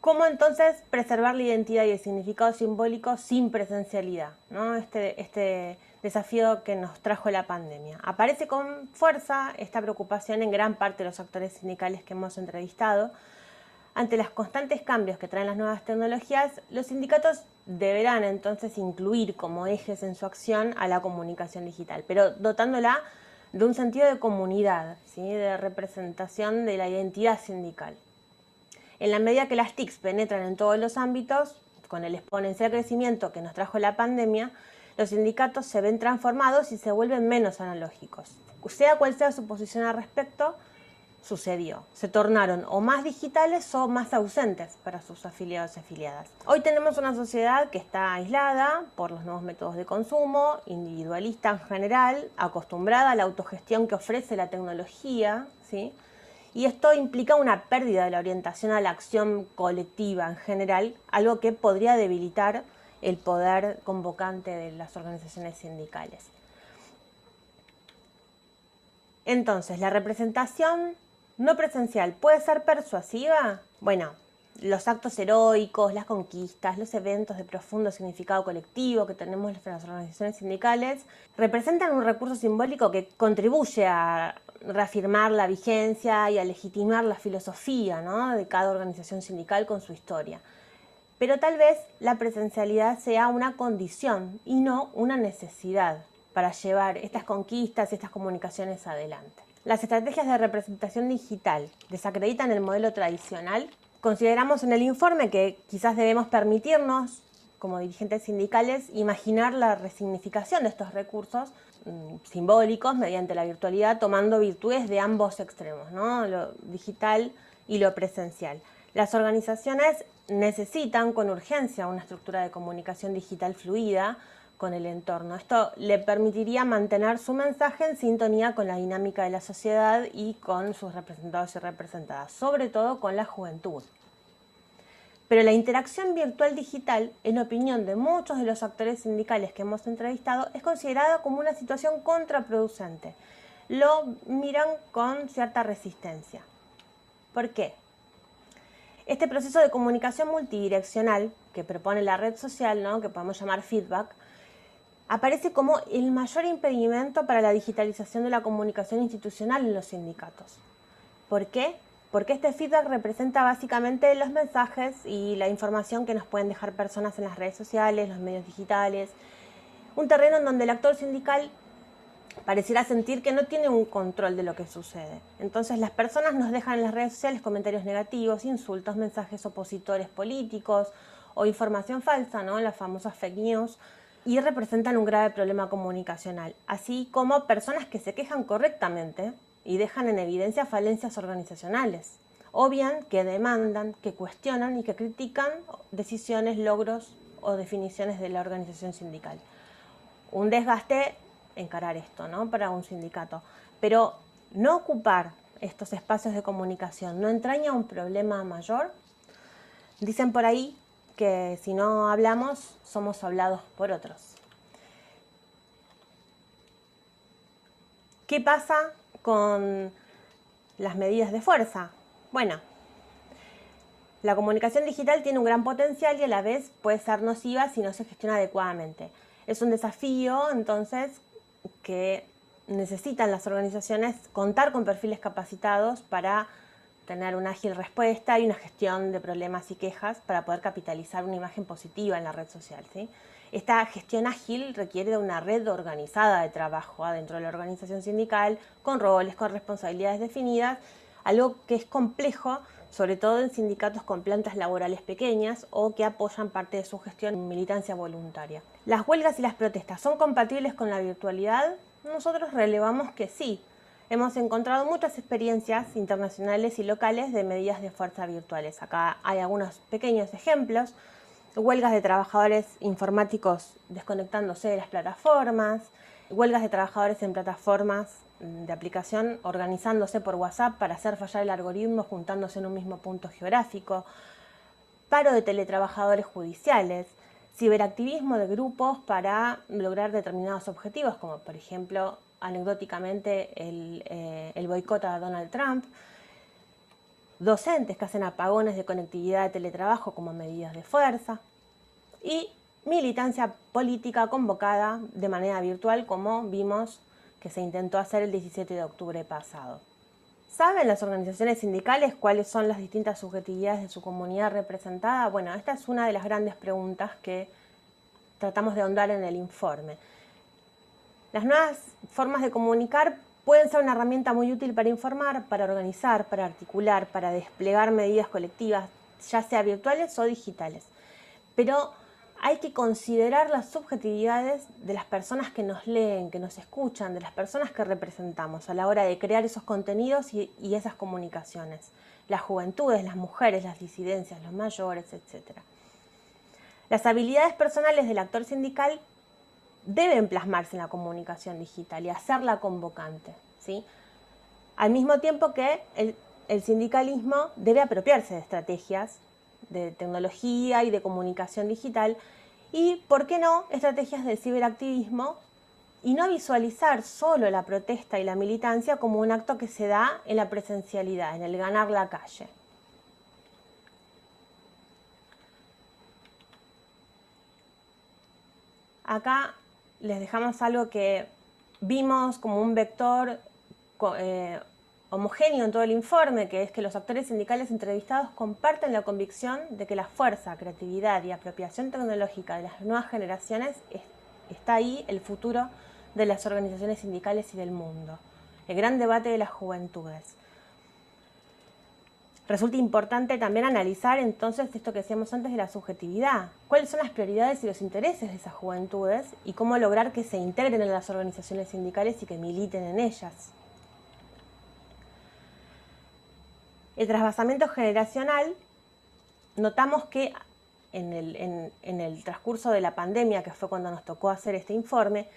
¿Cómo entonces preservar la identidad y el significado simbólico sin presencialidad, ¿no? Este desafío que nos trajo la pandemia. Aparece con fuerza esta preocupación en gran parte de los actores sindicales que hemos entrevistado. Ante los constantes cambios que traen las nuevas tecnologías, los sindicatos deberán entonces incluir como ejes en su acción a la comunicación digital, pero dotándola de un sentido de comunidad, ¿sí? De representación de la identidad sindical. En la medida que las TICs penetran en todos los ámbitos, con el exponencial crecimiento que nos trajo la pandemia, los sindicatos se ven transformados y se vuelven menos analógicos. Sea cual sea su posición al respecto, sucedió. Se tornaron o más digitales o más ausentes para sus afiliados y afiliadas. Hoy tenemos una sociedad que está aislada por los nuevos métodos de consumo, individualista en general, acostumbrada a la autogestión que ofrece la tecnología, ¿sí? Y esto implica una pérdida de la orientación a la acción colectiva en general, algo que podría debilitar el poder convocante de las organizaciones sindicales. Entonces, ¿la representación no presencial puede ser persuasiva? Bueno, los actos heroicos, las conquistas, los eventos de profundo significado colectivo que tenemos en las organizaciones sindicales representan un recurso simbólico que contribuye a reafirmar la vigencia y a legitimar la filosofía, ¿no? De cada organización sindical con su historia. Pero tal vez la presencialidad sea una condición y no una necesidad para llevar estas conquistas y estas comunicaciones adelante. Las estrategias de representación digital desacreditan el modelo tradicional. Consideramos en el informe que quizás debemos permitirnos, como dirigentes sindicales, imaginar la resignificación de estos recursos simbólicos mediante la virtualidad, tomando virtudes de ambos extremos, ¿no? Lo digital y lo presencial. Las organizaciones necesitan con urgencia una estructura de comunicación digital fluida con el entorno. Esto le permitiría mantener su mensaje en sintonía con la dinámica de la sociedad y con sus representados y representadas, sobre todo con la juventud. Pero la interacción virtual digital, en opinión de muchos de los actores sindicales que hemos entrevistado, es considerada como una situación contraproducente. Lo miran con cierta resistencia. ¿Por qué? Este proceso de comunicación multidireccional que propone la red social, ¿no? Que podemos llamar feedback, aparece como el mayor impedimento para la digitalización de la comunicación institucional en los sindicatos. ¿Por qué? Porque este feedback representa básicamente los mensajes y la información que nos pueden dejar personas en las redes sociales, los medios digitales, un terreno en donde el actor sindical pareciera sentir que no tiene un control de lo que sucede. Entonces las personas nos dejan en las redes sociales comentarios negativos, insultos, mensajes opositores políticos o información falsa, ¿no? Las famosas fake news, y representan un grave problema comunicacional, así como personas que se quejan correctamente y dejan en evidencia falencias organizacionales, o bien que demandan, que cuestionan y que critican decisiones, logros o definiciones de la organización sindical. Un desgaste encarar esto, ¿no? Para un sindicato, pero no ocupar estos espacios de comunicación ¿no entraña un problema mayor? Dicen por ahí que si no hablamos, somos hablados por otros. ¿Qué pasa con las medidas de fuerza? Bueno, la comunicación digital tiene un gran potencial y a la vez puede ser nociva si no se gestiona adecuadamente. Es un desafío, entonces, que necesitan las organizaciones contar con perfiles capacitados para tener una ágil respuesta y una gestión de problemas y quejas para poder capitalizar una imagen positiva en la red social, ¿sí? Esta gestión ágil requiere de una red organizada de trabajo adentro de la organización sindical, con roles, con responsabilidades definidas, algo que es complejo, sobre todo en sindicatos con plantas laborales pequeñas o que apoyan parte de su gestión en militancia voluntaria. ¿Las huelgas y las protestas son compatibles con la virtualidad? Nosotros relevamos que sí. Hemos encontrado muchas experiencias internacionales y locales de medidas de fuerza virtuales. Acá hay algunos pequeños ejemplos. Huelgas de trabajadores informáticos desconectándose de las plataformas, huelgas de trabajadores en plataformas de aplicación organizándose por WhatsApp para hacer fallar el algoritmo juntándose en un mismo punto geográfico, paro de teletrabajadores judiciales, ciberactivismo de grupos para lograr determinados objetivos, como por ejemplo, anecdóticamente, el boicot a Donald Trump, docentes que hacen apagones de conectividad de teletrabajo como medidas de fuerza y militancia política convocada de manera virtual, como vimos que se intentó hacer el 17 de octubre pasado. ¿Saben las organizaciones sindicales cuáles son las distintas subjetividades de su comunidad representada? Bueno, esta es una de las grandes preguntas que tratamos de ahondar en el informe. Las nuevas formas de comunicar pueden ser una herramienta muy útil para informar, para organizar, para articular, para desplegar medidas colectivas, ya sea virtuales o digitales. Pero hay que considerar las subjetividades de las personas que nos leen, que nos escuchan, de las personas que representamos a la hora de crear esos contenidos y esas comunicaciones. Las juventudes, las mujeres, las disidencias, los mayores, etc. Las habilidades personales del actor sindical deben plasmarse en la comunicación digital y hacerla convocante, ¿sí? Al mismo tiempo que el sindicalismo debe apropiarse de estrategias de tecnología y de comunicación digital y, ¿por qué no?, estrategias del ciberactivismo y no visualizar solo la protesta y la militancia como un acto que se da en la presencialidad, en el ganar la calle. Acá les dejamos algo que vimos como un vector homogéneo en todo el informe, que es que los actores sindicales entrevistados comparten la convicción de que la fuerza, creatividad y apropiación tecnológica de las nuevas generaciones está ahí el futuro de las organizaciones sindicales y del mundo. El gran debate de las juventudes. Resulta importante también analizar entonces esto que decíamos antes de la subjetividad. ¿Cuáles son las prioridades y los intereses de esas juventudes y cómo lograr que se integren en las organizaciones sindicales y que militen en ellas? El trasvasamiento generacional, notamos que en el transcurso de la pandemia, que fue cuando nos tocó hacer este informe,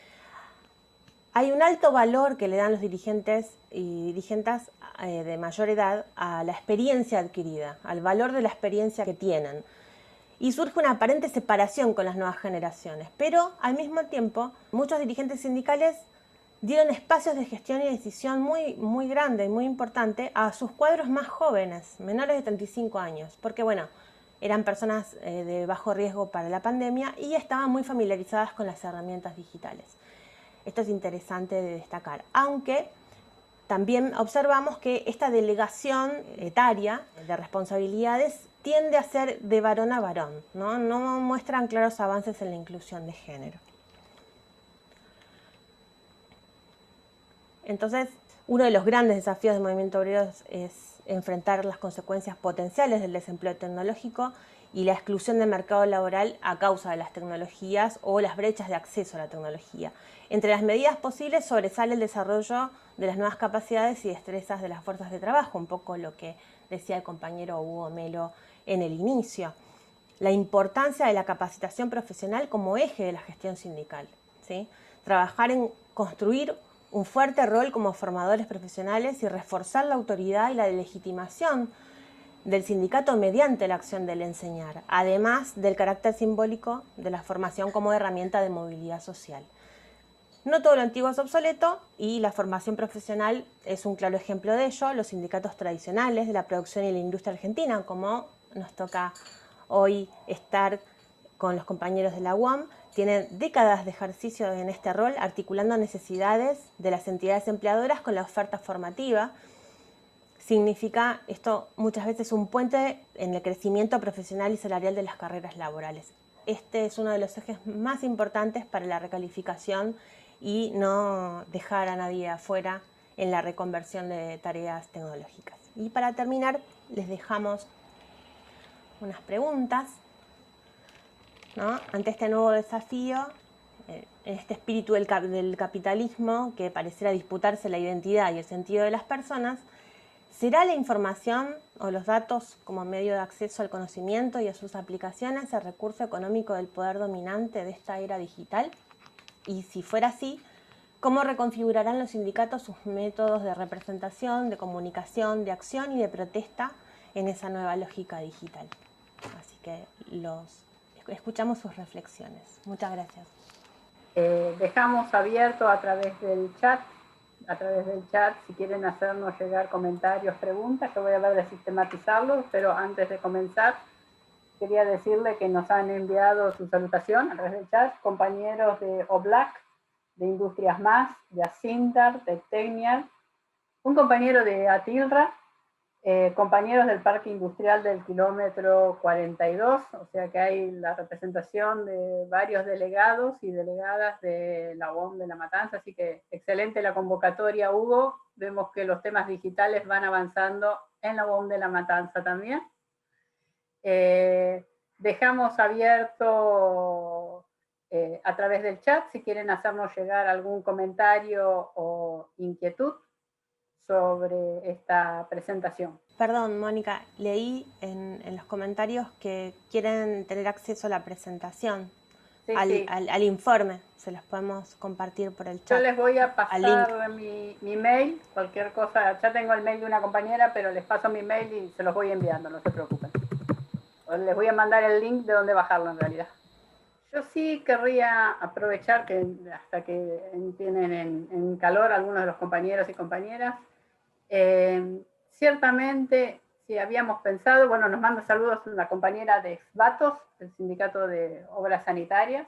hay un alto valor que le dan los dirigentes y dirigentas de mayor edad a la experiencia adquirida, al valor de la experiencia que tienen. Y surge una aparente separación con las nuevas generaciones, pero al mismo tiempo muchos dirigentes sindicales dieron espacios de gestión y decisión muy grande y muy importante a sus cuadros más jóvenes, menores de 35 años, porque bueno, eran personas de bajo riesgo para la pandemia y estaban muy familiarizadas con las herramientas digitales. Esto es interesante de destacar, aunque también observamos que esta delegación etaria de responsabilidades tiende a ser de varón a varón, ¿no? No muestran claros avances en la inclusión de género. Entonces, uno de los grandes desafíos del movimiento obrero es enfrentar las consecuencias potenciales del desempleo tecnológico y la exclusión del mercado laboral a causa de las tecnologías o las brechas de acceso a la tecnología. Entre las medidas posibles sobresale el desarrollo de las nuevas capacidades y destrezas de las fuerzas de trabajo, un poco lo que decía el compañero Hugo Melo en el inicio. La importancia de la capacitación profesional como eje de la gestión sindical, ¿sí? Trabajar en construir un fuerte rol como formadores profesionales y reforzar la autoridad y la legitimación del sindicato mediante la acción del enseñar, además del carácter simbólico de la formación como herramienta de movilidad social. No todo lo antiguo es obsoleto y la formación profesional es un claro ejemplo de ello. Los sindicatos tradicionales de la producción y la industria argentina, como nos toca hoy estar con los compañeros de la UAM, tienen décadas de ejercicio en este rol, articulando necesidades de las entidades empleadoras con la oferta formativa. Significa esto muchas veces un puente en el crecimiento profesional y salarial de las carreras laborales. Este es uno de los ejes más importantes para la recalificación y no dejar a nadie afuera en la reconversión de tareas tecnológicas. Y para terminar, les dejamos unas preguntas, ¿no? Ante este nuevo desafío, en este espíritu del capitalismo que pareciera disputarse la identidad y el sentido de las personas, ¿será la información o los datos como medio de acceso al conocimiento y a sus aplicaciones el recurso económico del poder dominante de esta era digital? Y si fuera así, ¿cómo reconfigurarán los sindicatos sus métodos de representación, de comunicación, de acción y de protesta en esa nueva lógica digital? Así que escuchamos sus reflexiones. Muchas gracias. Dejamos abierto a través del chat, si quieren hacernos llegar comentarios, preguntas, yo voy a ver de sistematizarlos, pero antes de comenzar, quería decirle que nos han enviado su salutación a través del chat, compañeros de OBLAC, de Industrias Más, de Asintar, de Tecnial, un compañero de Atilra, compañeros del Parque Industrial del kilómetro 42, o sea que hay la representación de varios delegados y delegadas de la UOM de La Matanza, así que excelente la convocatoria, Hugo. Vemos que los temas digitales van avanzando en la UOM de La Matanza también. Dejamos abierto a través del chat si quieren hacernos llegar algún comentario o inquietud sobre esta presentación. Perdón, Mónica, leí en los comentarios que quieren tener acceso a la presentación, Sí, al informe. Se los podemos compartir por el chat. Yo les voy a pasar mi mail, cualquier cosa. Ya tengo el mail de una compañera, pero les paso mi mail y se los voy enviando, no se preocupen. Les voy a mandar el link de dónde bajarlo en realidad. Yo sí querría aprovechar que hasta que tienen en calor algunos de los compañeros y compañeras. Ciertamente, si habíamos pensado, bueno, nos manda saludos una compañera de Exvatos, el Sindicato de Obras Sanitarias.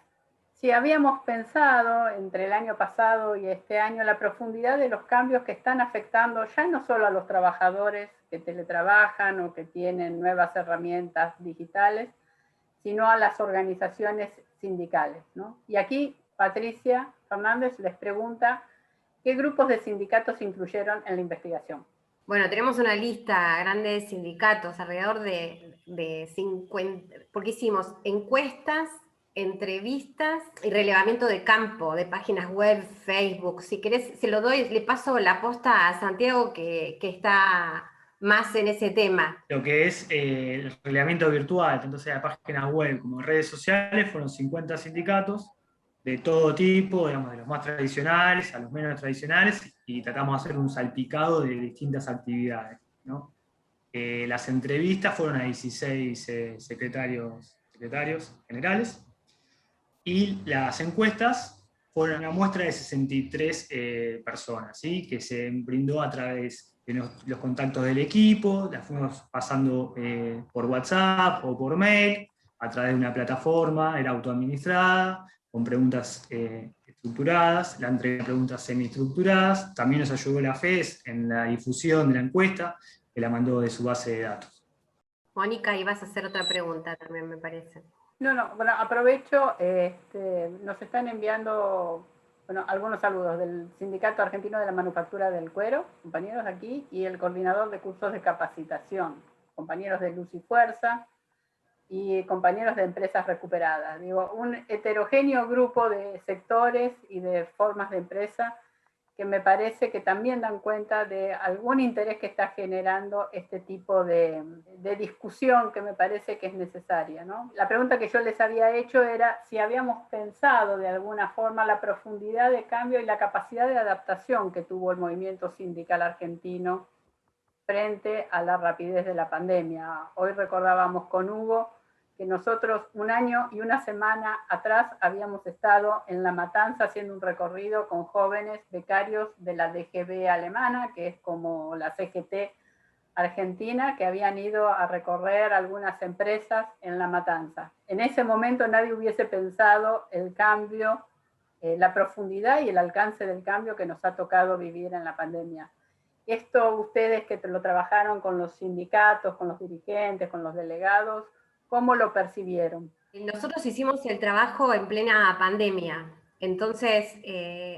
Si habíamos pensado entre el año pasado y este año la profundidad de los cambios que están afectando ya no solo a los trabajadores que teletrabajan o que tienen nuevas herramientas digitales, sino a las organizaciones sindicales, ¿no? Y aquí Patricia Fernández les pregunta ¿qué grupos de sindicatos se incluyeron en la investigación? Bueno, tenemos una lista grande de sindicatos, alrededor de 50, porque hicimos encuestas, entrevistas y relevamiento de campo, de páginas web, Facebook. Si querés, se lo doy, le paso la posta a Santiago que está más en ese tema. Lo que es el relevamiento virtual, tanto sea de páginas web como de redes sociales, fueron 50 sindicatos de todo tipo, digamos, de los más tradicionales a los menos tradicionales, y tratamos de hacer un salpicado de distintas actividades, ¿no? Las entrevistas fueron a 16 secretarios generales, y las encuestas fueron una muestra de 63 personas, ¿sí? Que se brindó a través de los contactos del equipo, las fuimos pasando por WhatsApp o por mail, a través de una plataforma, era autoadministrada, con preguntas estructuradas, la entrega de preguntas semiestructuradas. También nos ayudó la FES en la difusión de la encuesta, que la mandó de su base de datos. Mónica, ibas a hacer otra pregunta también, me parece. No, bueno, aprovecho, nos están enviando algunos saludos del Sindicato Argentino de la Manufactura del Cuero, compañeros aquí, y el coordinador de cursos de capacitación, compañeros de Luz y Fuerza, y compañeros de empresas recuperadas. Digo, un heterogéneo grupo de sectores y de formas de empresa que me parece que también dan cuenta de algún interés que está generando este tipo de discusión que me parece que es necesaria, ¿no? La pregunta que yo les había hecho era si habíamos pensado de alguna forma la profundidad de cambio y la capacidad de adaptación que tuvo el movimiento sindical argentino frente a la rapidez de la pandemia. Hoy recordábamos con Hugo que nosotros un año y una semana atrás habíamos estado en La Matanza haciendo un recorrido con jóvenes becarios de la DGB alemana, que es como la CGT argentina, que habían ido a recorrer algunas empresas en La Matanza. En ese momento nadie hubiese pensado el cambio, la profundidad y el alcance del cambio que nos ha tocado vivir en la pandemia. Esto ustedes que lo trabajaron con los sindicatos, con los dirigentes, con los delegados, ¿cómo lo percibieron? Nosotros hicimos el trabajo en plena pandemia, entonces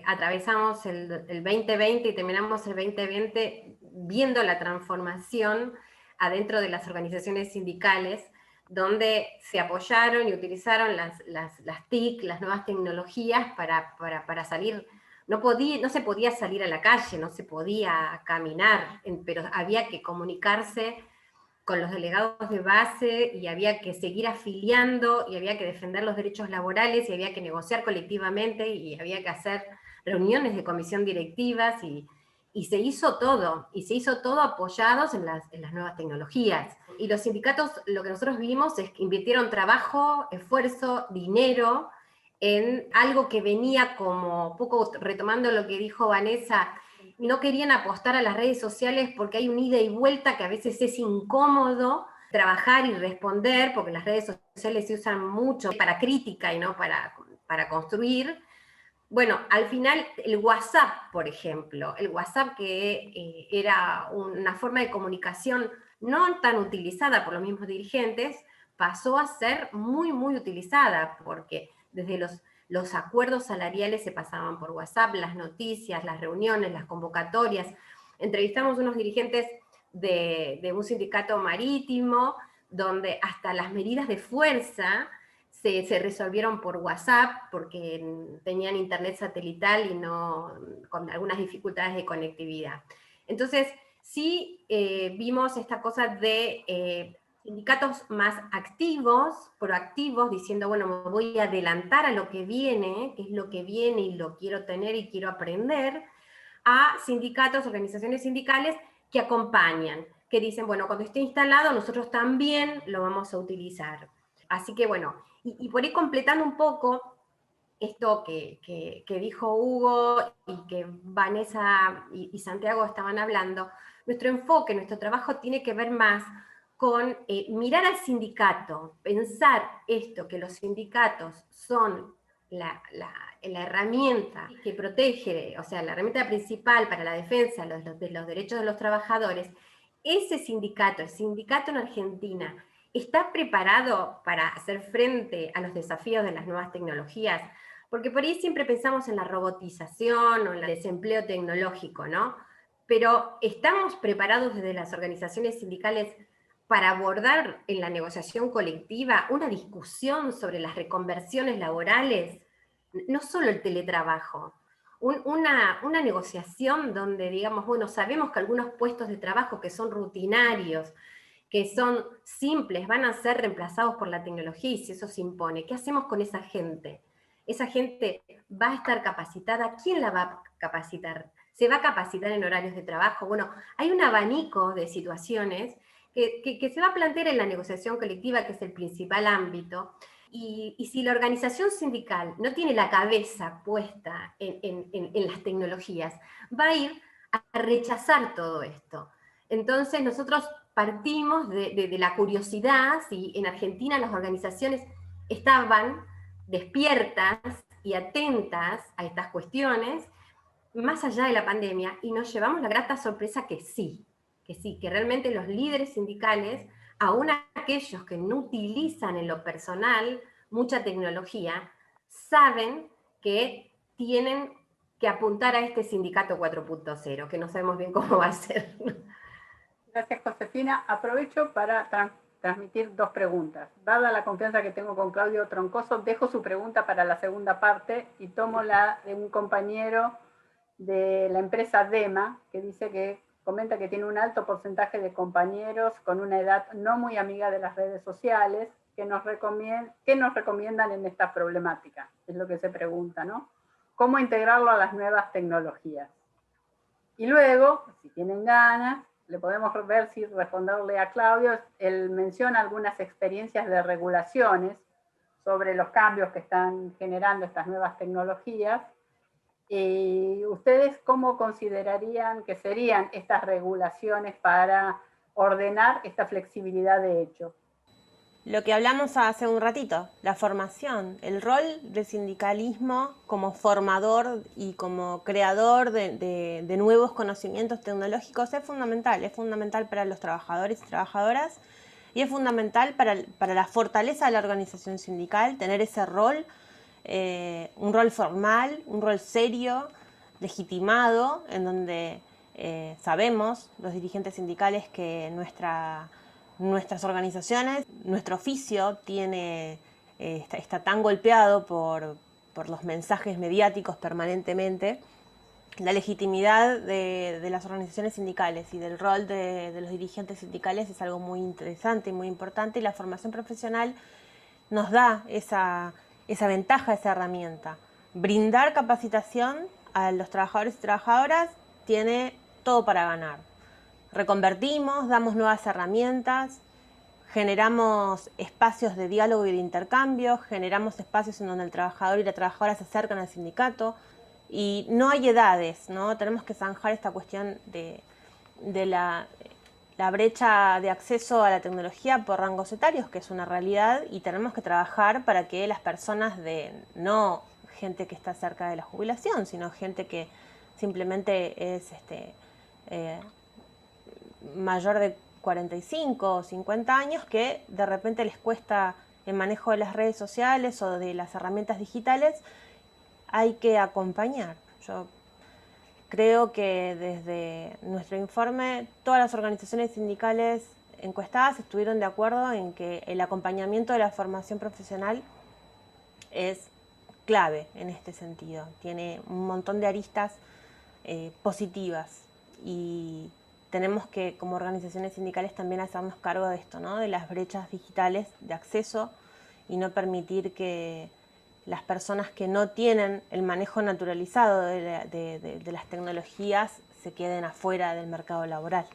atravesamos el 2020 y terminamos el 2020 viendo la transformación adentro de las organizaciones sindicales, donde se apoyaron y utilizaron las TIC, las nuevas tecnologías para salir. No se podía salir a la calle, no se podía caminar, pero había que comunicarse con los delegados de base y había que seguir afiliando y había que defender los derechos laborales y había que negociar colectivamente y había que hacer reuniones de comisión directivas y se hizo todo apoyados en las nuevas tecnologías. Y los sindicatos, lo que nosotros vimos es que invirtieron trabajo, esfuerzo, dinero en algo que venía como, poco retomando lo que dijo Vanessa, no querían apostar a las redes sociales porque hay un ida y vuelta que a veces es incómodo trabajar y responder, porque las redes sociales se usan mucho para crítica y no para construir. Bueno, al final el WhatsApp, por ejemplo, el WhatsApp que era una forma de comunicación no tan utilizada por los mismos dirigentes, pasó a ser muy, muy utilizada, porque desde los acuerdos salariales se pasaban por WhatsApp, las noticias, las reuniones, las convocatorias. Entrevistamos unos dirigentes de un sindicato marítimo, donde hasta las medidas de fuerza se resolvieron por WhatsApp, porque tenían internet satelital y no, con algunas dificultades de conectividad. Entonces, sí vimos esta cosa de sindicatos más activos, proactivos, diciendo, bueno, me voy a adelantar a lo que viene, qué es lo que viene y lo quiero tener y quiero aprender, a sindicatos, organizaciones sindicales que acompañan, que dicen, bueno, cuando esté instalado nosotros también lo vamos a utilizar. Así que bueno, y por ir completando un poco esto que dijo Hugo y que Vanessa y Santiago estaban hablando, nuestro enfoque, nuestro trabajo tiene que ver más con mirar al sindicato, pensar esto, que los sindicatos son la herramienta que protege, o sea, la herramienta principal para la defensa de los derechos de los trabajadores. Ese sindicato, el sindicato en Argentina, ¿está preparado para hacer frente a los desafíos de las nuevas tecnologías? Porque por ahí siempre pensamos en la robotización o en el desempleo tecnológico, ¿no? Pero ¿estamos preparados desde las organizaciones sindicales para abordar en la negociación colectiva una discusión sobre las reconversiones laborales? No solo el teletrabajo, una negociación donde digamos, bueno, sabemos que algunos puestos de trabajo que son rutinarios, que son simples, van a ser reemplazados por la tecnología y si eso se impone, ¿qué hacemos con esa gente? ¿Esa gente va a estar capacitada? ¿Quién la va a capacitar? ¿Se va a capacitar en horarios de trabajo? Bueno, hay un abanico de situaciones que se va a plantear en la negociación colectiva, que es el principal ámbito, y si la organización sindical no tiene la cabeza puesta en las tecnologías, va a ir a rechazar todo esto. Entonces nosotros partimos de la curiosidad, si en Argentina las organizaciones estaban despiertas y atentas a estas cuestiones, más allá de la pandemia, y nos llevamos la grata sorpresa que sí, que realmente los líderes sindicales, aún aquellos que no utilizan en lo personal mucha tecnología, saben que tienen que apuntar a este sindicato 4.0, que no sabemos bien cómo va a ser. Gracias, Josefina. Aprovecho para transmitir dos preguntas. Dada la confianza que tengo con Claudio Troncoso, dejo su pregunta para la segunda parte y tomo la de un compañero de la empresa DEMA, que dice que comenta que tiene un alto porcentaje de compañeros con una edad no muy amiga de las redes sociales, que nos recomiendan en esta problemática. Es lo que se pregunta, ¿no? ¿Cómo integrarlo a las nuevas tecnologías? Y luego, si tienen ganas, le podemos ver si responderle a Claudio. Él menciona algunas experiencias de regulaciones sobre los cambios que están generando estas nuevas tecnologías. ¿Y ustedes cómo considerarían que serían estas regulaciones para ordenar esta flexibilidad de hecho? Lo que hablamos hace un ratito, la formación, el rol del sindicalismo como formador y como creador de nuevos conocimientos tecnológicos es fundamental para los trabajadores y trabajadoras, y es fundamental para la fortaleza de la organización sindical, tener ese rol, un rol formal, un rol serio, legitimado, en donde sabemos los dirigentes sindicales que nuestras organizaciones, nuestro oficio está tan golpeado por los mensajes mediáticos permanentemente. La legitimidad de las organizaciones sindicales y del rol de los dirigentes sindicales es algo muy interesante y muy importante, y la formación profesional nos da esa ventaja, esa herramienta. Brindar capacitación a los trabajadores y trabajadoras tiene todo para ganar. Reconvertimos, damos nuevas herramientas, generamos espacios de diálogo y de intercambio, generamos espacios en donde el trabajador y la trabajadora se acercan al sindicato, y no hay edades, ¿no? Tenemos que zanjar esta cuestión de la brecha de acceso a la tecnología por rangos etarios, que es una realidad, y tenemos que trabajar para que las personas no gente que está cerca de la jubilación, sino gente que simplemente es mayor de 45 o 50 años, que de repente les cuesta el manejo de las redes sociales o de las herramientas digitales, hay que acompañar. Yo creo que desde nuestro informe todas las organizaciones sindicales encuestadas estuvieron de acuerdo en que el acompañamiento de la formación profesional es clave en este sentido. Tiene un montón de aristas positivas, y tenemos que, como organizaciones sindicales, también hacernos cargo de esto, ¿no? De las brechas digitales de acceso, y no permitir que las personas que no tienen el manejo naturalizado de las tecnologías se queden afuera del mercado laboral.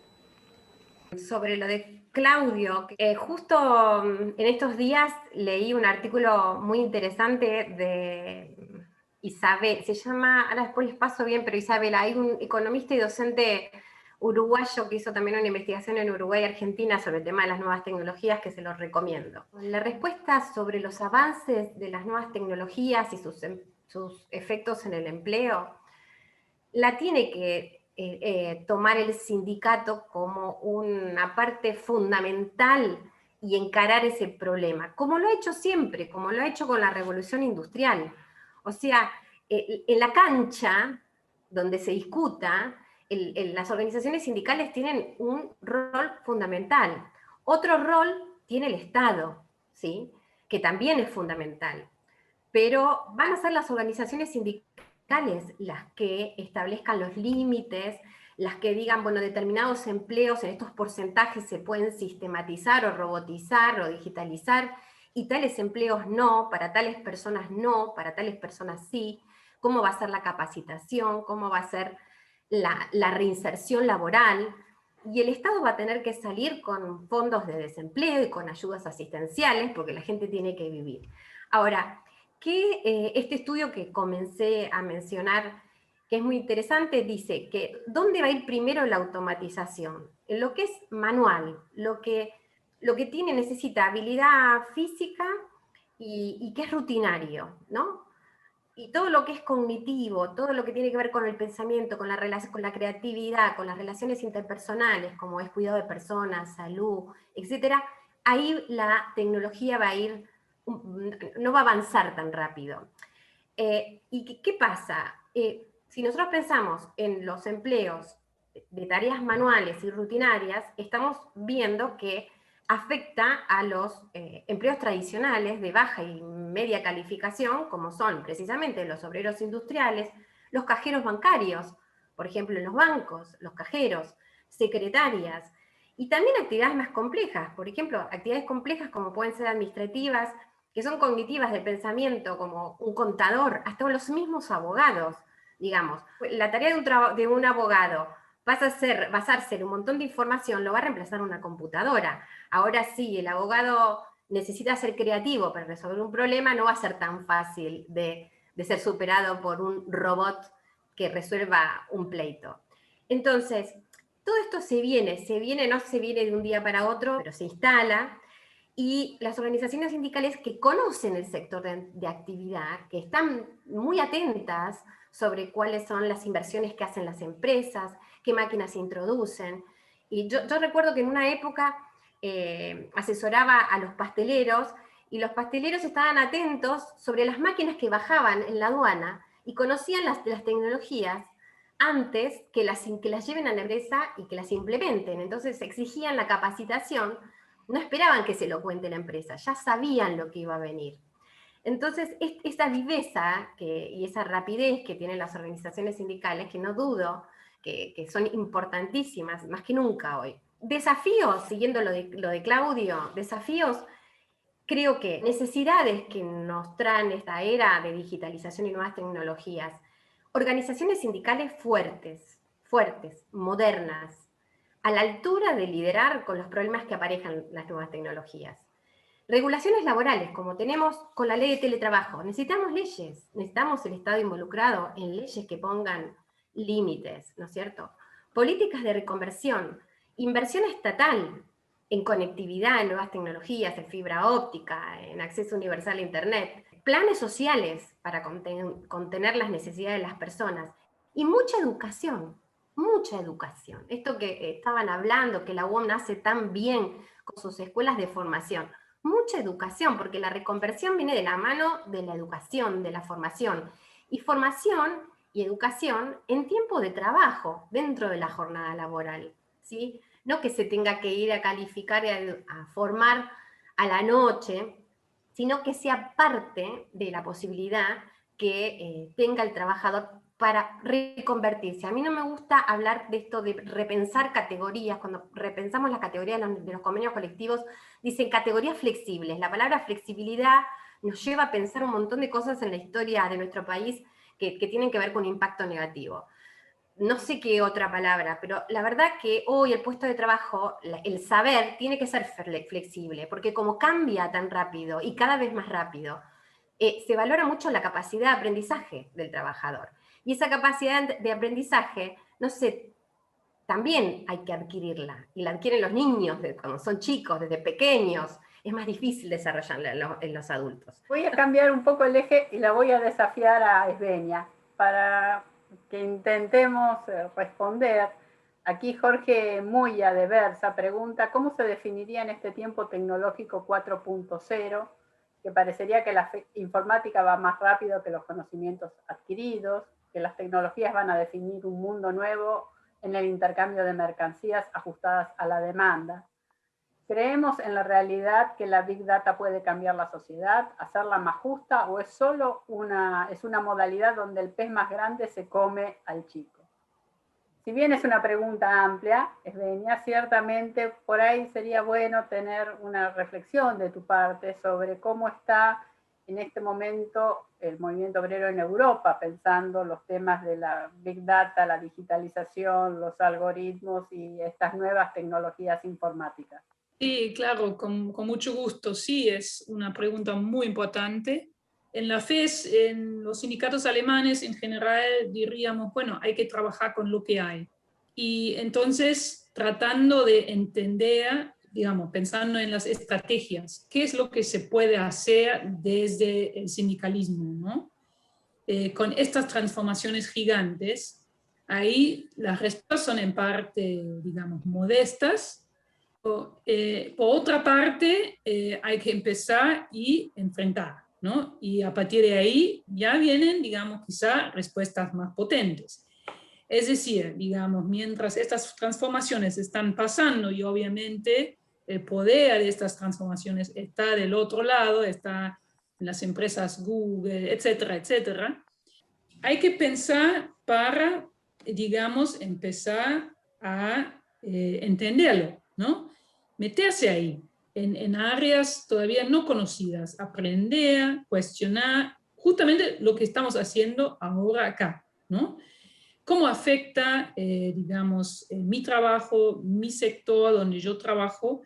Sobre lo de Claudio, justo en estos días leí un artículo muy interesante de Isabel, se llama, ahora después les paso bien, pero Isabela, hay un economista y docente uruguayo que hizo también una investigación en Uruguay y Argentina sobre el tema de las nuevas tecnologías, que se los recomiendo. La respuesta sobre los avances de las nuevas tecnologías y sus efectos en el empleo la tiene que tomar el sindicato como una parte fundamental y encarar ese problema, como lo ha hecho siempre, como lo ha hecho con la revolución industrial. O sea, en la cancha donde se discuta, las organizaciones sindicales tienen un rol fundamental. Otro rol tiene el Estado, ¿sí? Que también es fundamental. Pero van a ser las organizaciones sindicales las que establezcan los límites, las que digan, bueno, determinados empleos en estos porcentajes se pueden sistematizar o robotizar o digitalizar, y tales empleos no, para tales personas no, para tales personas sí. Cómo va a ser la capacitación, cómo va a ser la reinserción laboral, y el Estado va a tener que salir con fondos de desempleo y con ayudas asistenciales, porque la gente tiene que vivir. Ahora, que este estudio que comencé a mencionar, que es muy interesante, dice que ¿dónde va a ir primero la automatización? En lo que es manual, lo que necesita habilidad física y que es rutinario, ¿no? Y todo lo que es cognitivo, todo lo que tiene que ver con el pensamiento, con la creatividad, con las relaciones interpersonales, como es cuidado de personas, salud, etc., ahí la tecnología va a ir, no va a avanzar tan rápido. ¿Y qué pasa? Si nosotros pensamos en los empleos de tareas manuales y rutinarias, estamos viendo que afecta a los empleos tradicionales de baja y media calificación, como son precisamente los obreros industriales, los cajeros bancarios, por ejemplo en los bancos, los cajeros, secretarias, y también actividades más complejas, por ejemplo, actividades complejas como pueden ser administrativas, que son cognitivas de pensamiento, como un contador, hasta los mismos abogados, digamos. La tarea de un abogado basarse en un montón de información, lo va a reemplazar una computadora. Ahora sí, el abogado necesita ser creativo para resolver un problema, no va a ser tan fácil de ser superado por un robot que resuelva un pleito. Entonces, todo esto no se viene de un día para otro, pero se instala, y las organizaciones sindicales que conocen el sector de actividad, que están muy atentas sobre cuáles son las inversiones que hacen las empresas, qué máquinas se introducen. Y yo recuerdo que en una época asesoraba a los pasteleros, y los pasteleros estaban atentos sobre las máquinas que bajaban en la aduana y conocían las tecnologías antes que las lleven a la empresa y que las implementen. Entonces exigían la capacitación, no esperaban que se lo cuente la empresa, ya sabían lo que iba a venir. Entonces, esa viveza y esa rapidez que tienen las organizaciones sindicales, que no dudo que son importantísimas, más que nunca hoy. Desafíos, siguiendo lo de Claudio, desafíos, creo que necesidades que nos traen esta era de digitalización y nuevas tecnologías. Organizaciones sindicales fuertes, modernas, a la altura de liderar con los problemas que aparejan las nuevas tecnologías. Regulaciones laborales, como tenemos con la ley de teletrabajo. Necesitamos leyes, necesitamos el Estado involucrado en leyes que pongan límites, ¿no es cierto? Políticas de reconversión, inversión estatal en conectividad, en nuevas tecnologías, en fibra óptica, en acceso universal a Internet, planes sociales para contener las necesidades de las personas, y mucha educación. Esto que estaban hablando, que la UOM hace tan bien con sus escuelas de formación. Mucha educación, porque la reconversión viene de la mano de la educación, de la formación. Y formación y educación en tiempo de trabajo, dentro de la jornada laboral, ¿sí? No que se tenga que ir a calificar y a formar a la noche, sino que sea parte de la posibilidad que tenga el trabajador para reconvertirse. A mí no me gusta hablar de esto de repensar categorías. Cuando repensamos las categorías de los convenios colectivos, dicen categorías flexibles. La palabra flexibilidad nos lleva a pensar un montón de cosas en la historia de nuestro país que tienen que ver con impacto negativo. No sé qué otra palabra, pero la verdad que hoy el puesto de trabajo, el saber, tiene que ser flexible, porque como cambia tan rápido y cada vez más rápido, se valora mucho la capacidad de aprendizaje del trabajador. Y esa capacidad de aprendizaje, no sé, también hay que adquirirla. Y la adquieren los niños cuando son chicos, desde pequeños. Es más difícil desarrollarla en los adultos. Voy a cambiar un poco el eje y la voy a desafiar a Esbenia para que intentemos responder. Aquí Jorge Moya de Versa pregunta, ¿cómo se definiría en este tiempo tecnológico 4.0? Que parecería que la informática va más rápido que los conocimientos adquiridos, que las tecnologías van a definir un mundo nuevo en el intercambio de mercancías ajustadas a la demanda. ¿Creemos en la realidad que la Big Data puede cambiar la sociedad, hacerla más justa, o es solo una modalidad donde el pez más grande se come al chico? Si bien es una pregunta amplia, Esbenia, ciertamente por ahí sería bueno tener una reflexión de tu parte sobre cómo está en este momento el movimiento obrero en Europa, pensando los temas de la Big Data, la digitalización, los algoritmos y estas nuevas tecnologías informáticas. Sí, claro, con mucho gusto. Sí, es una pregunta muy importante. En la FES, en los sindicatos alemanes en general, diríamos, bueno, hay que trabajar con lo que hay. Y entonces, tratando de entender, digamos, pensando en las estrategias, qué es lo que se puede hacer desde el sindicalismo, ¿no? Con estas transformaciones gigantes, ahí las respuestas son en parte, digamos, modestas. Por otra parte, hay que empezar y enfrentar, ¿no? Y a partir de ahí ya vienen, digamos, quizá respuestas más potentes. Es decir, digamos, mientras estas transformaciones están pasando y obviamente el poder de estas transformaciones está del otro lado, está en las empresas Google, etcétera, etcétera, hay que pensar para, digamos, empezar a entenderlo, ¿no? Meterse ahí, en áreas todavía no conocidas, aprender, cuestionar, justamente lo que estamos haciendo ahora acá, ¿no? cómo afecta, digamos, mi trabajo, mi sector donde yo trabajo,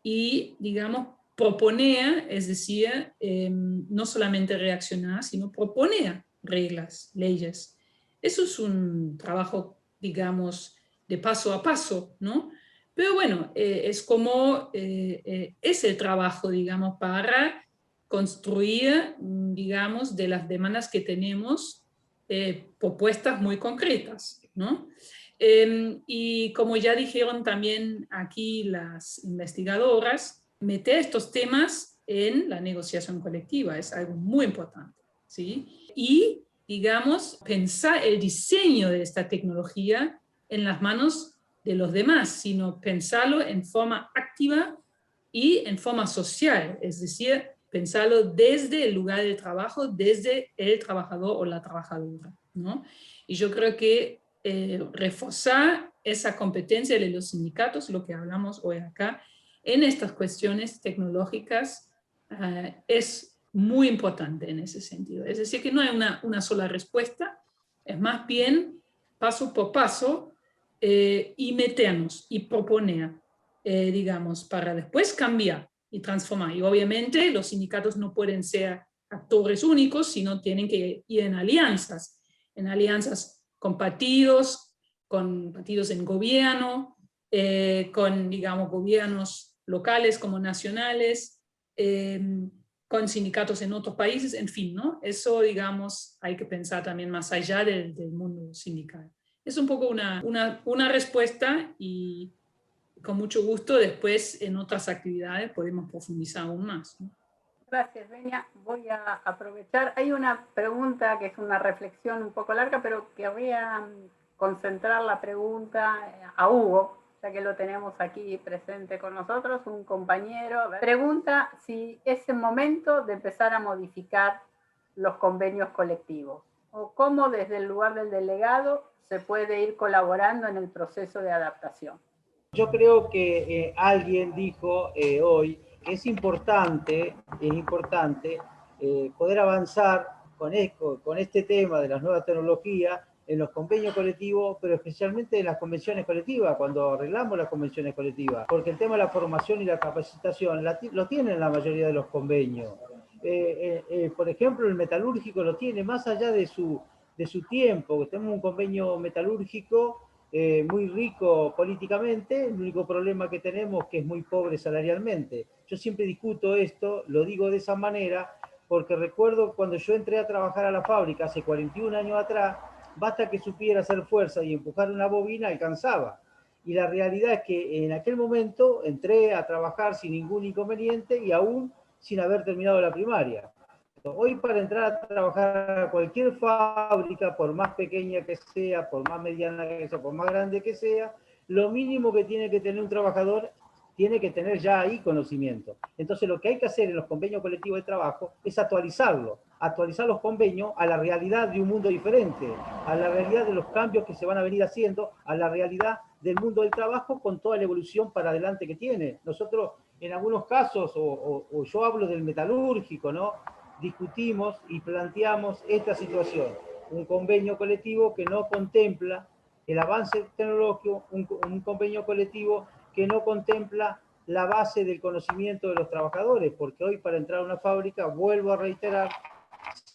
y, digamos, proponer, es decir, no solamente reaccionar, sino proponer reglas, leyes. Eso es un trabajo, digamos, de paso a paso, ¿no? Pero bueno, es como es el trabajo, digamos, para construir, digamos, de las demandas que tenemos, propuestas muy concretas, ¿no? Y como ya dijeron también aquí las investigadoras, meter estos temas en la negociación colectiva es algo muy importante, ¿sí? Y, digamos, pensar el diseño de esta tecnología en las manos de los demás, sino pensarlo en forma activa y en forma social, es decir, pensarlo desde el lugar del trabajo, desde el trabajador o la trabajadora, ¿no? Y yo creo que reforzar esa competencia de los sindicatos, lo que hablamos hoy acá, en estas cuestiones tecnológicas, es muy importante en ese sentido. Es decir, que no hay una sola respuesta, es más bien paso por paso, y meternos y proponer, digamos, para después cambiar y transformar. Y obviamente los sindicatos no pueden ser actores únicos, sino tienen que ir en alianzas con partidos en gobierno, con, digamos, gobiernos locales como nacionales, con sindicatos en otros países, en fin, ¿no? Eso, digamos, hay que pensar también más allá del mundo sindical. Es un poco una respuesta, y con mucho gusto después en otras actividades podemos profundizar aún más, ¿no? Gracias, Benia. Voy a aprovechar. Hay una pregunta que es una reflexión un poco larga, pero querría concentrar la pregunta a Hugo, ya que lo tenemos aquí presente con nosotros, un compañero. Pregunta si es el momento de empezar a modificar los convenios colectivos, o cómo desde el lugar del delegado se puede ir colaborando en el proceso de adaptación. Yo creo que alguien dijo hoy que es importante poder avanzar con este tema de las nuevas tecnologías en los convenios colectivos, pero especialmente en las convenciones colectivas, cuando arreglamos las convenciones colectivas, porque el tema de la formación y la capacitación lo tienen la mayoría de los convenios. Por ejemplo, el metalúrgico lo tiene, más allá de su tiempo. Tenemos un convenio metalúrgico muy rico políticamente, el único problema que tenemos es que es muy pobre salarialmente. Yo siempre discuto esto, lo digo de esa manera, porque recuerdo cuando yo entré a trabajar a la fábrica hace 41 años atrás, basta que supiera hacer fuerza y empujar una bobina, alcanzaba. Y la realidad es que en aquel momento entré a trabajar sin ningún inconveniente y aún sin haber terminado la primaria. Hoy, para entrar a trabajar a cualquier fábrica, por más pequeña que sea, por más mediana que sea, por más grande que sea, lo mínimo que tiene que tener un trabajador tiene que tener ya ahí conocimiento. Entonces, lo que hay que hacer en los convenios colectivos de trabajo es actualizar los convenios a la realidad de un mundo diferente, a la realidad de los cambios que se van a venir haciendo, a la realidad del mundo del trabajo con toda la evolución para adelante que tiene. Nosotros, en algunos casos, o yo hablo del metalúrgico, ¿no?, discutimos y planteamos esta situación, un convenio colectivo que no contempla el avance tecnológico, un convenio colectivo que no contempla la base del conocimiento de los trabajadores, porque hoy para entrar a una fábrica, vuelvo a reiterar,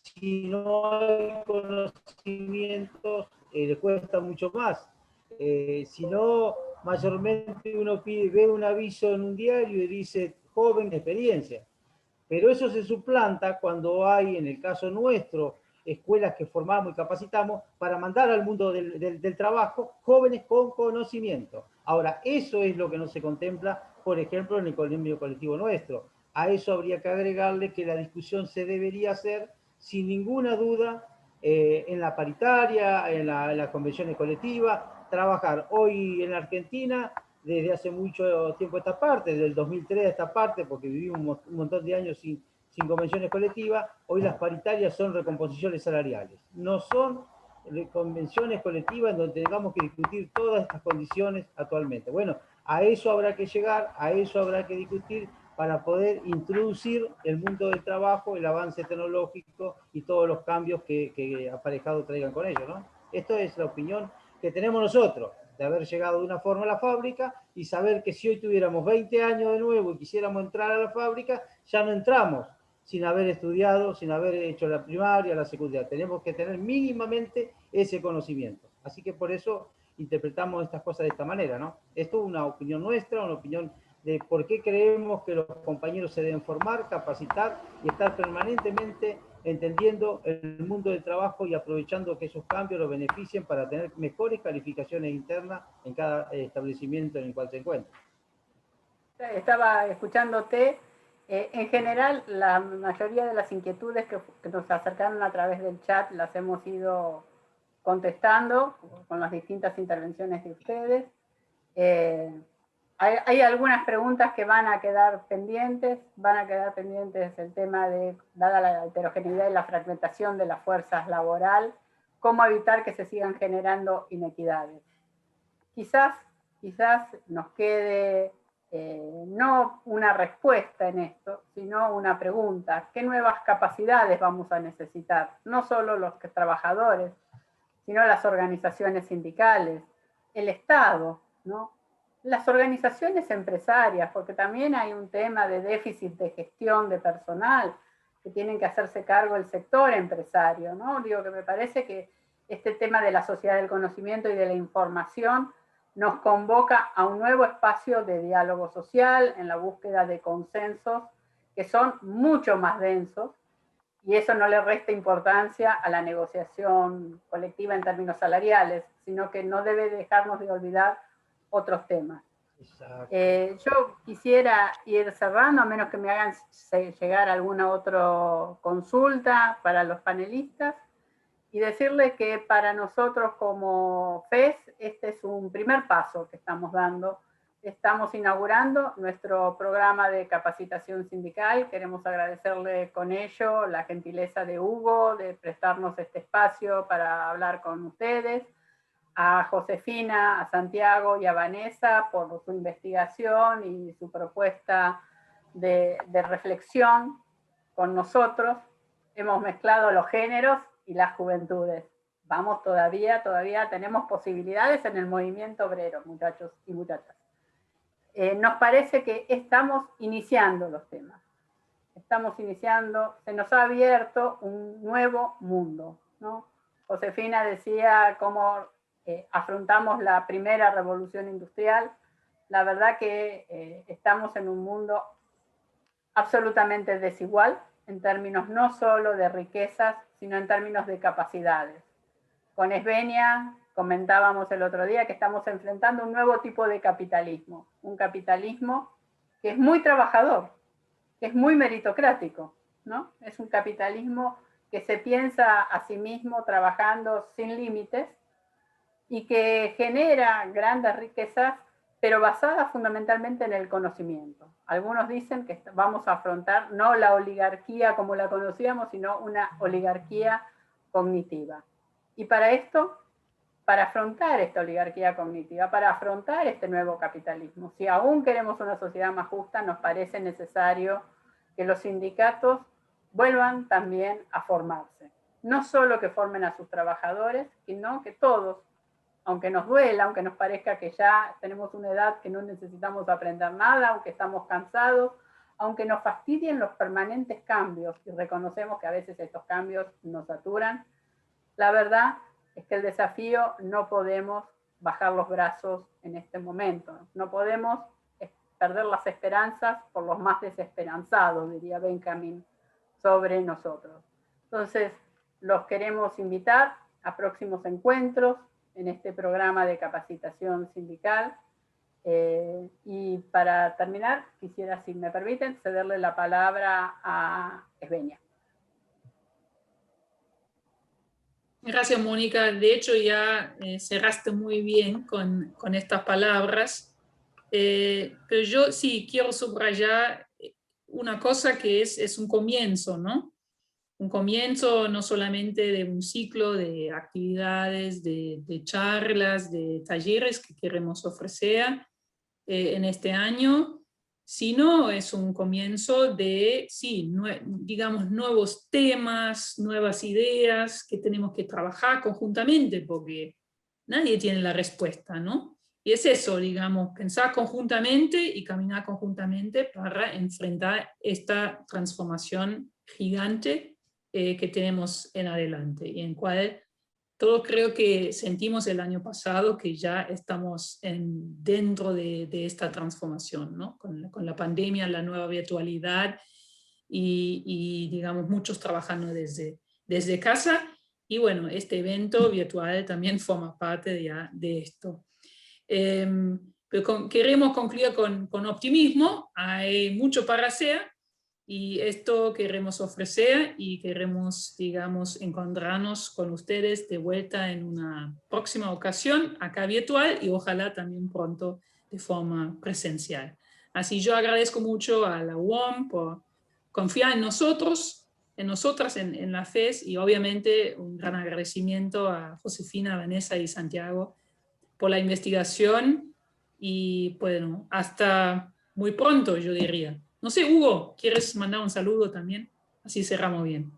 si no hay conocimientos, le cuesta mucho más. Si no, mayormente uno ve un aviso en un diario y dice, joven, experiencia. Pero eso se suplanta cuando hay, en el caso nuestro, escuelas que formamos y capacitamos para mandar al mundo del trabajo jóvenes con conocimiento. Ahora, eso es lo que no se contempla, por ejemplo, en el convenio colectivo nuestro. A eso habría que agregarle que la discusión se debería hacer, sin ninguna duda, en la paritaria, en las convenciones colectivas, trabajar hoy en la Argentina, desde hace mucho tiempo a esta parte, desde el 2003 a esta parte, porque vivimos un montón de años sin convenciones colectivas, hoy las paritarias son recomposiciones salariales. No son convenciones colectivas en donde tengamos que discutir todas estas condiciones actualmente. Bueno, a eso habrá que llegar, a eso habrá que discutir para poder introducir el mundo del trabajo, el avance tecnológico y todos los cambios que aparejados traigan con ello, ¿no? Esto es la opinión que tenemos nosotros, de haber llegado de una forma a la fábrica y saber que si hoy tuviéramos 20 años de nuevo y quisiéramos entrar a la fábrica, ya no entramos sin haber estudiado, sin haber hecho la primaria, la secundaria. Tenemos que tener mínimamente ese conocimiento. Así que por eso interpretamos estas cosas de esta manera, ¿no? Esto es una opinión nuestra, una opinión de por qué creemos que los compañeros se deben formar, capacitar y estar permanentemente entendiendo el mundo del trabajo y aprovechando que esos cambios los beneficien para tener mejores calificaciones internas en cada establecimiento en el cual se encuentra. Estaba escuchándote. En general, la mayoría de las inquietudes que nos acercaron a través del chat las hemos ido contestando con las distintas intervenciones de ustedes. Hay algunas preguntas que van a quedar pendientes el tema de, dada la heterogeneidad y la fragmentación de las fuerzas laboral, cómo evitar que se sigan generando inequidades. Quizás nos quede no una respuesta en esto, sino una pregunta. ¿Qué nuevas capacidades vamos a necesitar? No solo los trabajadores, sino las organizaciones sindicales, el Estado, ¿no? Las organizaciones empresarias, porque también hay un tema de déficit de gestión de personal que tienen que hacerse cargo el sector empresario, ¿no? Digo que me parece que este tema de la sociedad del conocimiento y de la información nos convoca a un nuevo espacio de diálogo social en la búsqueda de consensos que son mucho más densos, y eso no le resta importancia a la negociación colectiva en términos salariales, sino que no debe dejarnos de olvidar otros temas. Yo quisiera ir cerrando, a menos que me hagan llegar alguna otra consulta para los panelistas, y decirles que para nosotros como FES este es un primer paso que estamos dando. Estamos inaugurando nuestro programa de capacitación sindical. Queremos agradecerle con ello la gentileza de Hugo de prestarnos este espacio para hablar con ustedes, a Josefina, a Santiago y a Vanessa por su investigación y su propuesta de reflexión con nosotros. Hemos mezclado los géneros y las juventudes. Vamos, todavía tenemos posibilidades en el movimiento obrero, muchachos y muchachas. Nos parece que estamos iniciando los temas. Se nos ha abierto un nuevo mundo, ¿no? Josefina decía cómo afrontamos la primera revolución industrial. La verdad que estamos en un mundo absolutamente desigual, en términos no solo de riquezas, sino en términos de capacidades. Con Esbenia comentábamos el otro día que estamos enfrentando un nuevo tipo de capitalismo, un capitalismo que es muy trabajador, que es muy meritocrático, ¿no? Es un capitalismo que se piensa a sí mismo trabajando sin límites y que genera grandes riquezas, pero basadas fundamentalmente en el conocimiento. Algunos dicen que vamos a afrontar no la oligarquía como la conocíamos, sino una oligarquía cognitiva. Y para esto, para afrontar esta oligarquía cognitiva, para afrontar este nuevo capitalismo, si aún queremos una sociedad más justa, nos parece necesario que los sindicatos vuelvan también a formarse. No solo que formen a sus trabajadores, sino que todos, aunque nos duela, aunque nos parezca que ya tenemos una edad que no necesitamos aprender nada, aunque estamos cansados, aunque nos fastidien los permanentes cambios, y reconocemos que a veces estos cambios nos saturan, la verdad es que el desafío no podemos bajar los brazos en este momento. No podemos perder las esperanzas por los más desesperanzados, diría Benjamin, sobre nosotros. Entonces, los queremos invitar a próximos encuentros en este programa de capacitación sindical. Y para terminar, quisiera, si me permiten, cederle la palabra a Esbenia. Gracias, Mónica. De hecho, ya cerraste muy bien con estas palabras. Pero yo sí quiero subrayar una cosa que es un comienzo, ¿no? Un comienzo no solamente de un ciclo de actividades, de charlas, de talleres que queremos ofrecer en este año, sino es un comienzo de, sí, digamos, nuevos temas, nuevas ideas que tenemos que trabajar conjuntamente, porque nadie tiene la respuesta, ¿no? Y es eso, digamos, pensar conjuntamente y caminar conjuntamente para enfrentar esta transformación gigante que tenemos en adelante, y en cual todos creo que sentimos el año pasado que ya estamos dentro de esta transformación, ¿no? Con la pandemia, la nueva virtualidad y digamos, muchos trabajando desde casa. Y bueno, este evento virtual también forma parte ya de esto. Pero queremos concluir con optimismo, hay mucho para hacer, y esto queremos ofrecer y queremos, digamos, encontrarnos con ustedes de vuelta en una próxima ocasión, acá virtual, y ojalá también pronto de forma presencial. Así yo agradezco mucho a la UOM por confiar en nosotros, en nosotras, en la FES, y obviamente un gran agradecimiento a Josefina, Vanessa y Santiago por la investigación, y bueno, hasta muy pronto, yo diría. No sé, Hugo, ¿quieres mandar un saludo también? Así cerramos bien.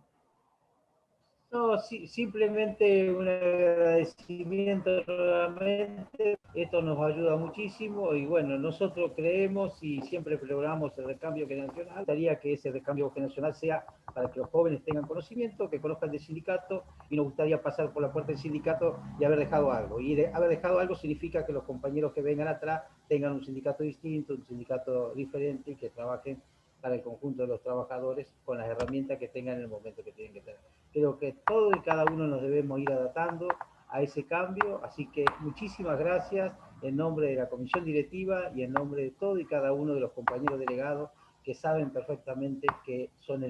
No, sí, simplemente un agradecimiento nuevamente. Esto nos ayuda muchísimo y bueno, nosotros creemos y siempre logramos el recambio generacional. Me gustaría que ese recambio generacional sea para que los jóvenes tengan conocimiento, que conozcan del sindicato, y nos gustaría pasar por la puerta del sindicato y haber dejado algo. Y haber dejado algo significa que los compañeros que vengan atrás tengan un sindicato distinto, un sindicato diferente, y que trabajen para el conjunto de los trabajadores con las herramientas que tengan en el momento que tienen que tener. Creo que todos y cada uno nos debemos ir adaptando a ese cambio, así que muchísimas gracias en nombre de la comisión directiva y en nombre de todo y cada uno de los compañeros delegados que saben perfectamente que son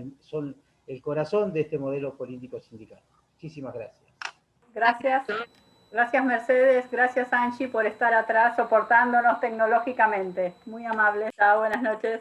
el corazón de este modelo político sindical. Muchísimas gracias. Gracias. Gracias, Mercedes. Gracias, Angie, por estar atrás soportándonos tecnológicamente. Muy amable. Chao, buenas noches.